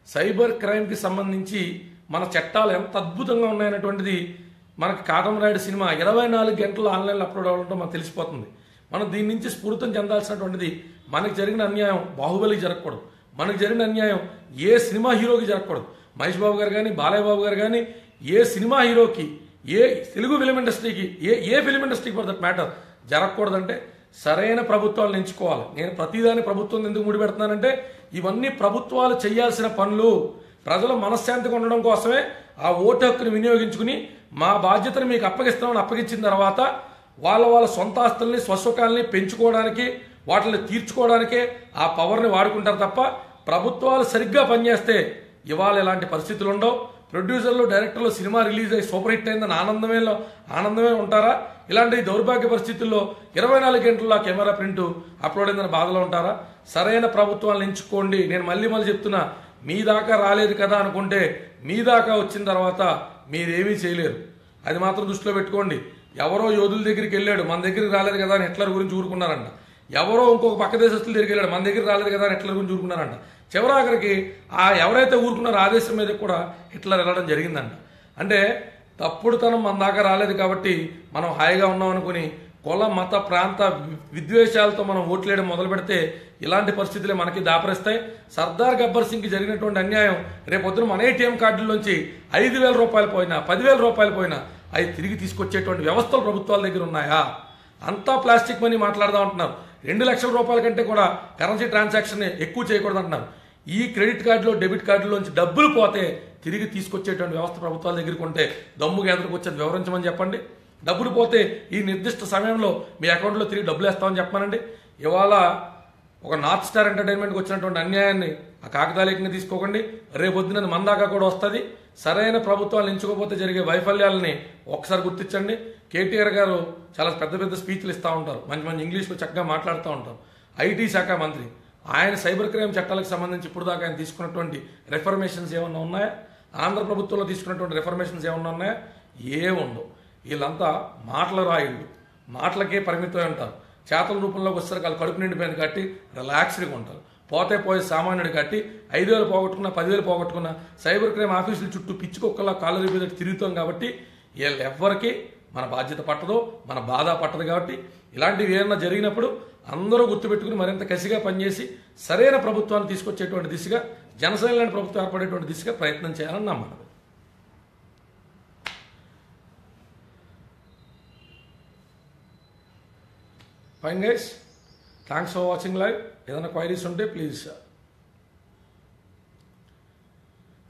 సైబర్ క్రైమ్కి సంబంధించి మన చట్టాలు ఎంత అద్భుతంగా ఉన్నాయనేటువంటిది మనకి కాటమరాయుడు సినిమా 24 గంటలు ఆన్లైన్లో అప్లోడ్ అవ్వడంతో మనకు తెలిసిపోతుంది. మనం దీని నుంచి స్ఫూర్తం చెందాల్సినటువంటిది మనకు జరిగిన అన్యాయం బాహుబలికి జరగకూడదు, మనకు జరిగిన అన్యాయం ఏ సినిమా హీరోకి జరగకూడదు. మహేష్ బాబు గారు కానీ, బాలయ్య బాబు గారు కానీ, ఏ సినిమా హీరోకి, ఏ తెలుగు ఫిలిం ఇండస్ట్రీకి, ఏ ఫిలిం ఇండస్ట్రీకి ఫర్ దట్ మ్యాటర్ జరగకూడదంటే సరైన ప్రభుత్వాలను ఎంచుకోవాలి. నేను ప్రతిదాని ప్రభుత్వం ఎందుకు ముడిపెడుతున్నానంటే ఇవన్నీ ప్రభుత్వాలు చేయాల్సిన పనులు. ప్రజల మనశ్శాంతిగా ఉండడం కోసమే ఆ ఓటు హక్కుని వినియోగించుకుని మా బాధ్యతను మీకు అప్పగిస్తామని అప్పగించిన తర్వాత వాళ్ళ సొంత ఆస్తుల్ని స్వసుఖాలని పెంచుకోవడానికి, వాటిని తీర్చుకోవడానికే ఆ పవర్ని వాడుకుంటారు తప్ప ప్రభుత్వాలు సరిగ్గా పనిచేస్తే ఇవాళ ఇలాంటి పరిస్థితులు ఉండవు. ప్రొడ్యూసర్లు, డైరెక్టర్లు సినిమా రిలీజ్ అయ్యి సూపర్ హిట్ అయిందని ఆనందమే ఉంటారా? ఇలాంటి దౌర్భాగ్య పరిస్థితుల్లో 24 గంటల్లో కెమెరా ప్రింట్ అప్లోడ్ అయిందని బాధలో ఉంటారా? సరైన ప్రభుత్వాలను ఎంచుకోండి. నేను మళ్ళీ చెప్తున్నా, మీ దాకా రాలేదు కదా అనుకుంటే మీ దాకా వచ్చిన తర్వాత మీరేమీ చేయలేరు. అది మాత్రం దృష్టిలో పెట్టుకోండి. ఎవరో యోధుల దగ్గరికి వెళ్ళాడు, మన దగ్గరికి రాలేదు కదా అని హిట్లర్ గురించి ఊరుకున్నారంట. ఎవరో ఇంకొక పక్క దేశస్తుల దగ్గరికి వెళ్ళాడు, మన దగ్గరికి రాలేదు కదా అని హిట్లర్ గురించి ఊరుకున్నారంట. చివరాఖరికి ఆ ఎవరైతే ఊరుకున్నారో ఆ దేశం మీద కూడా హిట్లర్ వెళ్ళడం జరిగిందంట. అంటే తప్పుడుతనం మన దాకా రాలేదు కాబట్టి మనం హాయిగా ఉన్నాం అనుకుని కుల, మత, ప్రాంత విద్వేషాలతో మనం ఓట్లేయడం మొదలు పెడితే ఇలాంటి పరిస్థితులే మనకి దాపరిస్తాయి. సర్దార్ గబ్బర్ సింగ్కి జరిగినటువంటి అన్యాయం రేపొద్దున మన ఏటీఎం కార్డుల్లోంచి 5,000 రూపాయలు పోయినా, 10,000 రూపాయలు పోయినా అవి తిరిగి తీసుకొచ్చేటువంటి వ్యవస్థలు ప్రభుత్వాల దగ్గర ఉన్నాయా? అంతా ప్లాస్టిక్ మనీ మాట్లాడదాం అంటున్నారు. 2 లక్షల రూపాయల కంటే కూడా కరెన్సీ ట్రాన్సాక్షన్ ఎక్కువ చేయకూడదు అంటున్నారు. ఈ క్రెడిట్ కార్డులో, డెబిట్ కార్డులోంచి డబ్బులు పోతే తిరిగి తీసుకొచ్చేటువంటి వ్యవస్థ ప్రభుత్వాల దగ్గరికి ఉంటే దమ్ముగా ఎదురుకు వచ్చేది వివరించమని చెప్పండి. డబ్బులు పోతే ఈ నిర్దిష్ట సమయంలో మీ అకౌంట్లో తిరిగి డబ్బులు వేస్తామని చెప్పానండి. ఇవాళ ఒక నార్త్ స్టార్ ఎంటర్టైన్మెంట్కి వచ్చినటువంటి అన్యాయాన్ని ఆ కాకతాళీయంగా తీసుకోకండి. రేపొద్దున మన దాకా కూడా వస్తుంది. సరైన ప్రభుత్వాలు ఎంచుకోకపోతే జరిగే వైఫల్యాలని ఒకసారి గుర్తించండి. కేటీఆర్ గారు చాలా పెద్ద స్పీచ్లు ఇస్తూ ఉంటారు, మంచి ఇంగ్లీష్లో చక్కగా మాట్లాడుతూ ఉంటారు. ఐటీ శాఖ మంత్రి ఆయన సైబర్ క్రైమ్ చట్టాలకు సంబంధించి ఇప్పుడు దాకా ఆయన తీసుకున్నటువంటి రిఫర్మేషన్స్ ఏమన్నా ఉన్నాయా? ఆంధ్ర ప్రభుత్వంలో తీసుకున్నటువంటి రిఫర్మేషన్స్ ఏమన్నా ఉన్నాయా? ఏముండవు. వీళ్ళంతా మాటల రాయుళ్ళు, మాటలకే పరిమితమై ఉంటారు. చేతల రూపంలోకి వచ్చేసరికి వాళ్ళు కడుపు నిండిపోయింది కాబట్టి రిలాక్స్డ్గా ఉంటారు. పోతే సామాన్యుడు కట్టి 5,000 పోగొట్టుకున్నా, 10,000 పోగొట్టుకున్నా సైబర్ క్రైమ్ ఆఫీసుల చుట్టూ పిచ్చుకొక్కలా కాళ్ళు రిపేద తిరుగుతాం కాబట్టి వీళ్ళు ఎవ్వరికి మన బాధ్యత పట్టదు, మన బాధ పట్టదు. కాబట్టి ఇలాంటివి ఏమన్నా జరిగినప్పుడు అందరూ గుర్తుపెట్టుకుని మరింత కసిగా పనిచేసి సరైన ప్రభుత్వాన్ని తీసుకొచ్చేటువంటి దిశగా, జనసేన ప్రభుత్వం ఏర్పడేటువంటి దిశగా ప్రయత్నం చేయాలని నా మనవి. Fine guys, thanks for watching live. ఏదైనా క్వైరీస్ ఉంటే please.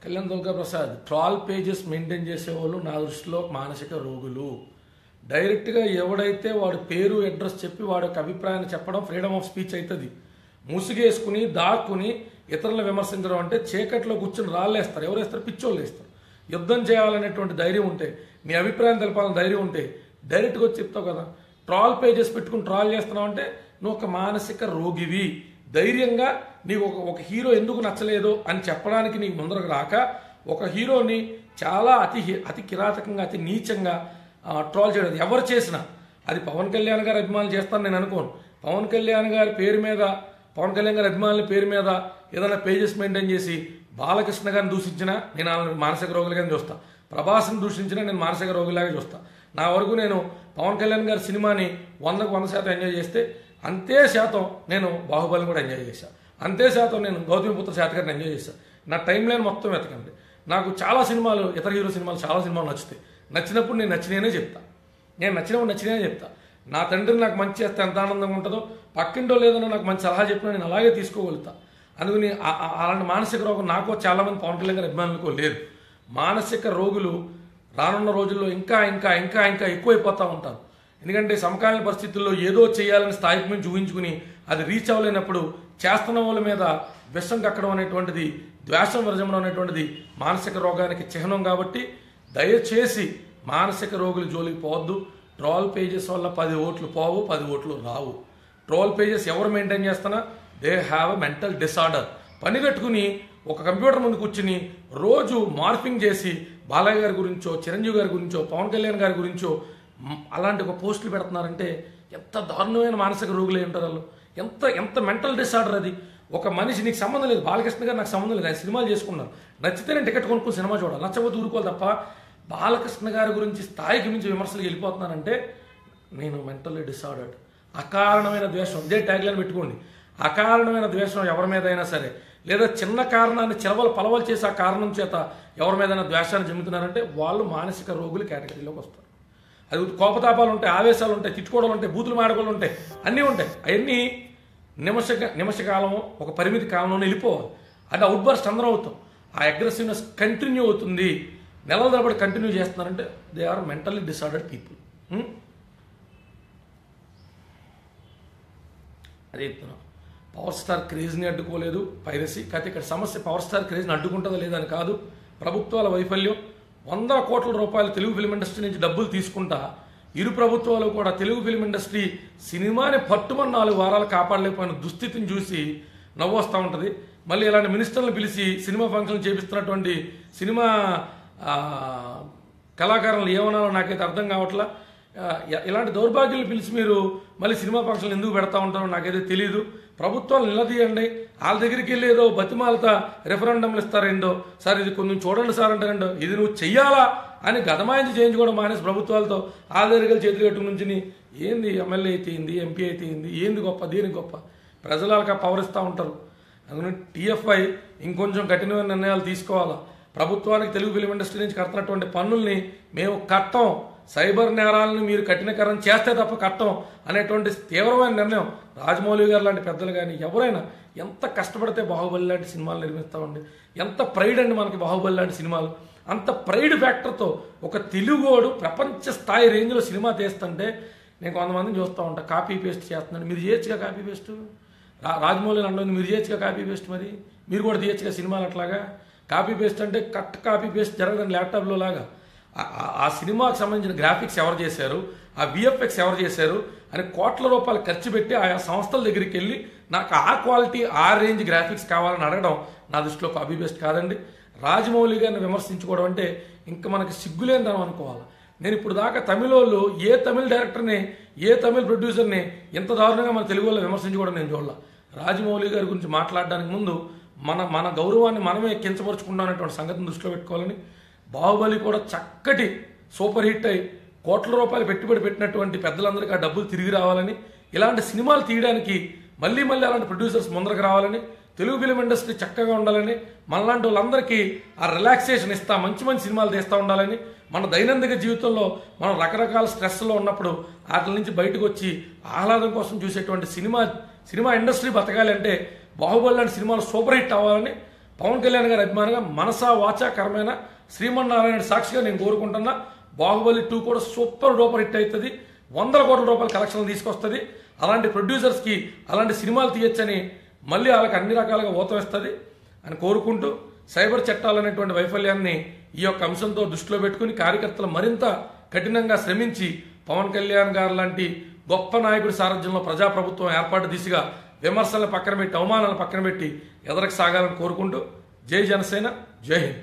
Kalyan Durga Prasad, troll pages maintain చేసేవాళ్ళు నా దృష్టిలో మానసిక రోగులు. డైరెక్ట్గా ఎవడైతే వాడి పేరు, అడ్రస్ చెప్పి వాడి యొక్క అభిప్రాయాన్ని చెప్పడం ఫ్రీడమ్ ఆఫ్ స్పీచ్ అవుతుంది. ముసుగేసుకుని దాక్కుని ఇతరులను విమర్శించడం అంటే చీకట్లో కూర్చుని రాళ్ళేస్తారు. ఎవరు వేస్తారు? పిచ్చోళ్ళు వేస్తారు. యుద్ధం చేయాలనేటువంటి ధైర్యం ఉంటే, మీ అభిప్రాయం తెలపాలని ధైర్యం ఉంటే డైరెక్ట్గా వచ్చి చెప్తావు కదా. ట్రాల్ పేజెస్ పెట్టుకుని ట్రాల్ చేస్తున్నావు అంటే నువ్వు ఒక మానసిక రోగివి. ధైర్యంగా నీకు ఒక హీరో ఎందుకు నచ్చలేదు అని చెప్పడానికి నీకు ముందరకు రాక ఒక హీరోని చాలా అతి కిరాతకంగా, అతి నీచంగా ట్రాల్ చేయడం ఎవరు చేసినా, అది పవన్ కళ్యాణ్ గారి అభిమానులు చేస్తాను నేను అనుకోను. పవన్ కళ్యాణ్ గారి పేరు మీద, పవన్ కళ్యాణ్ గారి అభిమానుల పేరు మీద ఏదైనా పేజెస్ మెయింటైన్ చేసి బాలకృష్ణ గారిని దూషించినా నేను వాళ్ళని మానసిక రోగులుగానే చూస్తాను. ప్రభాస్ని దూషించినా నేను మానసిక రోగులాగా చూస్తాను. నా వరకు నేను పవన్ కళ్యాణ్ గారి సినిమాని 100% ఎంజాయ్ చేస్తే అంతే శాతం నేను బాహుబలిని కూడా ఎంజాయ్ చేశాను. అంతే శాతం నేను గౌతమిపుత్ర శాతకర్ని ఎంజాయ్ చేశాను. నా టైం లైన్ మొత్తం వెతకండి. నాకు చాలా సినిమాలు, ఇతర హీరో సినిమాలు, చాలా సినిమాలు నచ్చుతాయి. నచ్చినప్పుడు నేను నచ్చినేనే చెప్తా. నేను నచ్చినే చెప్తా. నా తండ్రిని నాకు మంచి చేస్తే ఎంత ఆనందంగా ఉంటుందో, పక్కింటో లేదన్నా నాకు మంచి సలహా చెప్పినా నేను అలాగే తీసుకోగలుగుతా. అందుకని అలాంటి మానసిక రోగం నాకు చాలామంది పవన్ కళ్యాణ్ గారి అభిమానులకు లేదు. మానసిక రోగులు రానున్న రోజుల్లో ఇంకా ఇంకా ఇంకా ఇంకా ఎక్కువైపోతూ ఉంటారు. ఎందుకంటే సమకాలీన పరిస్థితుల్లో ఏదో చేయాలని స్థాయికి మించి ఊహించుకుని అది రీచ్ అవ్వలేనప్పుడు చేస్తున్న వాళ్ళ మీద విషం కక్కడం అనేటువంటిది, ద్వేషం విరజమడం అనేటువంటిది మానసిక రోగానికి చిహ్నం. కాబట్టి దయచేసి మానసిక రోగుల జోలికి పోవద్దు. ట్రోల్ పేజెస్ వల్ల 10 ఓట్లు పోవు, 10 ఓట్లు రావు. ట్రోల్ పేజెస్ ఎవరు మెయింటైన్ చేస్తున్నా they have a mental disorder. పని కట్టుకుని ఒక కంప్యూటర్ ముందు కూర్చుని రోజు మార్ఫింగ్ చేసి బాలయ్య గారి గురించో, చిరంజీవి గారి గురించో, పవన్ కళ్యాణ్ గారి గురించో అలాంటి ఒక పోస్టులు పెడుతున్నారంటే ఎంత దారుణమైన మానసిక రోగులు ఉంటారు వాళ్ళు. ఎంత ఎంత మెంటల్ డిసార్డర్ అది. ఒక మనిషి నీకు సంబంధం లేదు, బాలకృష్ణ గారు నాకు సంబంధం లేదు, ఆయన సినిమాలు చేసుకున్నారు, నచ్చితే నేను టికెట్ కొనుక్కుని సినిమా చూడాలి, నచ్చకపోతే ఊరుకోవాలి తప్ప బాలకృష్ణ గారి గురించి స్థాయికి మించి విమర్శలకు వెళ్ళిపోతున్నానంటే నేను మెంటల్లీ డిసార్డర్డ్. అకారణమైన ద్వేషం, ఇదే ట్యాగ్లైన్ పెట్టుకోండి. అకారణమైన ద్వేషం ఎవరి మీద అయినా సరే, లేదా చిన్న కారణాన్ని చిలవలు పలవలు చేసి ఆ కారణం చేత ఎవరి మీదైనా ద్వేషాన్ని జమ్ముతున్నారంటే వాళ్ళు మానసిక రోగులు కేటగిరీలోకి వస్తారు. అది కోపతాపాలు ఉంటాయి, ఆవేశాలు ఉంటాయి, తిట్టుకోవడాలు ఉంటాయి, బూతులు మాడగలు ఉంటాయి, అన్నీ ఉంటాయి. అవన్నీ నిమిషకాలం ఒక పరిమితి కాలంలోనే వెళ్ళిపోవాలి. అది అవుట్ బర్స్ట్ అందరం అవుతాం. ఆ అగ్రెసివ్నెస్ కంటిన్యూ అవుతుంది, నెలల తరబడి కంటిన్యూ చేస్తున్నారంటే they are mentally disordered people. అదే చెప్తున్నాం. పవర్ స్టార్ క్రేజ్ని అడ్డుకోలేదు పైరసీ. కాకపోతే ఇక్కడ సమస్య పవర్ స్టార్ క్రేజ్ని అడ్డుకుంటుందా లేదని కాదు, ప్రభుత్వాల వైఫల్యం. 100 కోట్ల రూపాయలు తెలుగు ఫిల్మ్ ఇండస్ట్రీ నుంచి డబ్బులు తీసుకుంటా ఇరు ప్రభుత్వాలు కూడా తెలుగు ఫిల్మ్ ఇండస్ట్రీ సినిమాని పట్టుమని 4 వారాలు కాపాడలేకపోయిన దుస్థితిని చూసి నవ్వు వస్తూ ఉంటుంది. మళ్ళీ ఇలాంటి మినిస్టర్లను పిలిచి సినిమా ఫంక్షన్లు చేపిస్తున్నటువంటి సినిమా కళాకారులు ఏమన్నారో నాకైతే అర్థం కావట్లా. ఇలాంటి దౌర్భాగ్యాలు పిలిచి మీరు మళ్ళీ సినిమా ఫంక్షన్లు ఎందుకు పెడతా ఉంటారో నాకైతే తెలియదు. ప్రభుత్వాలు నిలదీయండి. వాళ్ళ దగ్గరికి వెళ్ళి ఏదో బతిమాలతా రెఫరెండంలు ఇస్తారేండో, సార్ ఇది కొంచెం చూడండి సార్ అంటారండో, ఇది నువ్వు చెయ్యాలా అని గదమాయించి చేయించుకోవడం మానేసి ప్రభుత్వాలతో వాళ్ళ దగ్గరికి చేతులు కట్టు నుంచి ఏంది ఎమ్మెల్యే అయితే ఏంది, ఎంపీ అయితే ఏంది, ఏంది గొప్ప, దేనికి గొప్ప, ప్రజలు వాళ్ళకి పవర్ ఇస్తూ ఉంటారు. అందుకని టీఎఫ్ఐ ఇంకొంచెం కఠినమైన నిర్ణయాలు తీసుకోవాలా. ప్రభుత్వానికి తెలుగు ఫిల్మ్ ఇండస్ట్రీ నుంచి కడుతున్నటువంటి పన్నుల్ని మేము కట్టం, సైబర్ నేరాలను మీరు కఠినకరం చేస్తే తప్ప కట్టం అనేటువంటి తీవ్రమైన నిర్ణయం. రాజమౌళి గారు లాంటి పెద్దలు కానీ ఎవరైనా ఎంత కష్టపడితే బాహుబలి లాంటి సినిమాలు నిర్మిస్తామండి. ఎంత ప్రైడ్ అండి మనకి బాహుబలి లాంటి సినిమాలు. అంత ప్రైడ్ ఫ్యాక్టర్తో ఒక తెలుగోడు ప్రపంచ స్థాయి రేంజ్లో సినిమా తీస్తుంటే నేను కొంతమందిని చూస్తూ ఉంటాను, కాపీ పేస్ట్ చేస్తున్నాడు. మీరు చేయొచ్చుగా కాపీ పేస్ట్, రాజమౌళి అంటుంది మీరు చేయొచ్చుగా కాపీ పేస్ట్, మరి మీరు కూడా తీయచ్చుగా సినిమాలు అట్లాగా. కాపీ పేస్ట్ అంటే కట్ కాపీ పేస్ట్ జరగదండి ల్యాప్టాప్లో లాగా. ఆ సినిమాకి సంబంధించిన గ్రాఫిక్స్ ఎవరు చేశారు, ఆ విఎఫ్ఎక్స్ ఎవరు చేశారు అని కోట్ల రూపాయలు ఖర్చు పెట్టి ఆయా సంస్థల దగ్గరికి వెళ్ళి నాకు ఆ క్వాలిటీ ఆ రేంజ్ గ్రాఫిక్స్ కావాలని అడగడం నా దృష్టిలో కాపీ పేస్ట్ కాదండి. రాజమౌళి గారిని విమర్శించుకోవడం అంటే ఇంకా మనకి సిగ్గులేనిదనం అనుకోవాలి. నేను ఇప్పుడు దాకా తమిళోళ్ళు ఏ తమిళ డైరెక్టర్ని, ఏ తమిళ ప్రొడ్యూసర్ని ఎంత దారుణంగా మన తెలుగు వాళ్ళు విమర్శించుకోవడం నేను చూడాల. రాజమౌళి గారి గురించి మాట్లాడడానికి ముందు మన గౌరవాన్ని మనమే కించపరుచుకుంటాం అనేటువంటి సంగతిని దృష్టిలో పెట్టుకోవాలని. బాహుబలి కూడా చక్కటి సూపర్ హిట్ అయి కోట్ల రూపాయలు పెట్టుబడి పెట్టినటువంటి పెద్దలందరికీ ఆ డబ్బులు తిరిగి రావాలని, ఇలాంటి సినిమాలు తీయడానికి మళ్ళీ అలాంటి ప్రొడ్యూసర్స్ ముందరకు రావాలని, తెలుగు ఫిలిం ఇండస్ట్రీ చక్కగా ఉండాలని, మనలాంటి వాళ్ళందరికీ ఆ రిలాక్సేషన్ ఇస్తా మంచి మంచి సినిమాలు తీస్తూ ఉండాలని, మన దైనందిక జీవితంలో మనం రకరకాల స్ట్రెస్లో ఉన్నప్పుడు వాటి నుంచి బయటకు వచ్చి ఆహ్లాదం కోసం చూసేటువంటి సినిమా ఇండస్ట్రీ బతకాలి అంటే బాహుబలి లాంటి సినిమాలు సూపర్ హిట్ అవ్వాలని పవన్ కళ్యాణ్ గారి అభిమానంగా మనసా వాచా కర్మైన శ్రీమన్నారాయణ సాక్షిగా నేను కోరుకుంటున్నా. బాహుబలి 2 కూడా సూపర్ డూపర్ హిట్ అవుతుంది, 100 కోట్ల రూపాయల కలెక్షన్లు తీసుకొస్తుంది. అలాంటి ప్రొడ్యూసర్స్కి అలాంటి సినిమాలు తీయొచ్చని మళ్ళీ వాళ్ళకి అన్ని రకాలుగా ఊతం ఇస్తుంది అని కోరుకుంటూ, సైబర్ చట్టాలనేటువంటి వైఫల్యాన్ని ఈ యొక్క అంశంతో దృష్టిలో పెట్టుకుని కార్యకర్తలు మరింత కఠినంగా శ్రమించి పవన్ కళ్యాణ్ గారు లాంటి గొప్ప నాయకుడి సారథ్యంలో ప్రజాప్రభుత్వం ఏర్పాటు దిశగా విమర్శలను పక్కన పెట్టి అవమానాలను పక్కన పెట్టి ఎదరకు సాగాలని కోరుకుంటూ జై జనసేన, జై హింద్.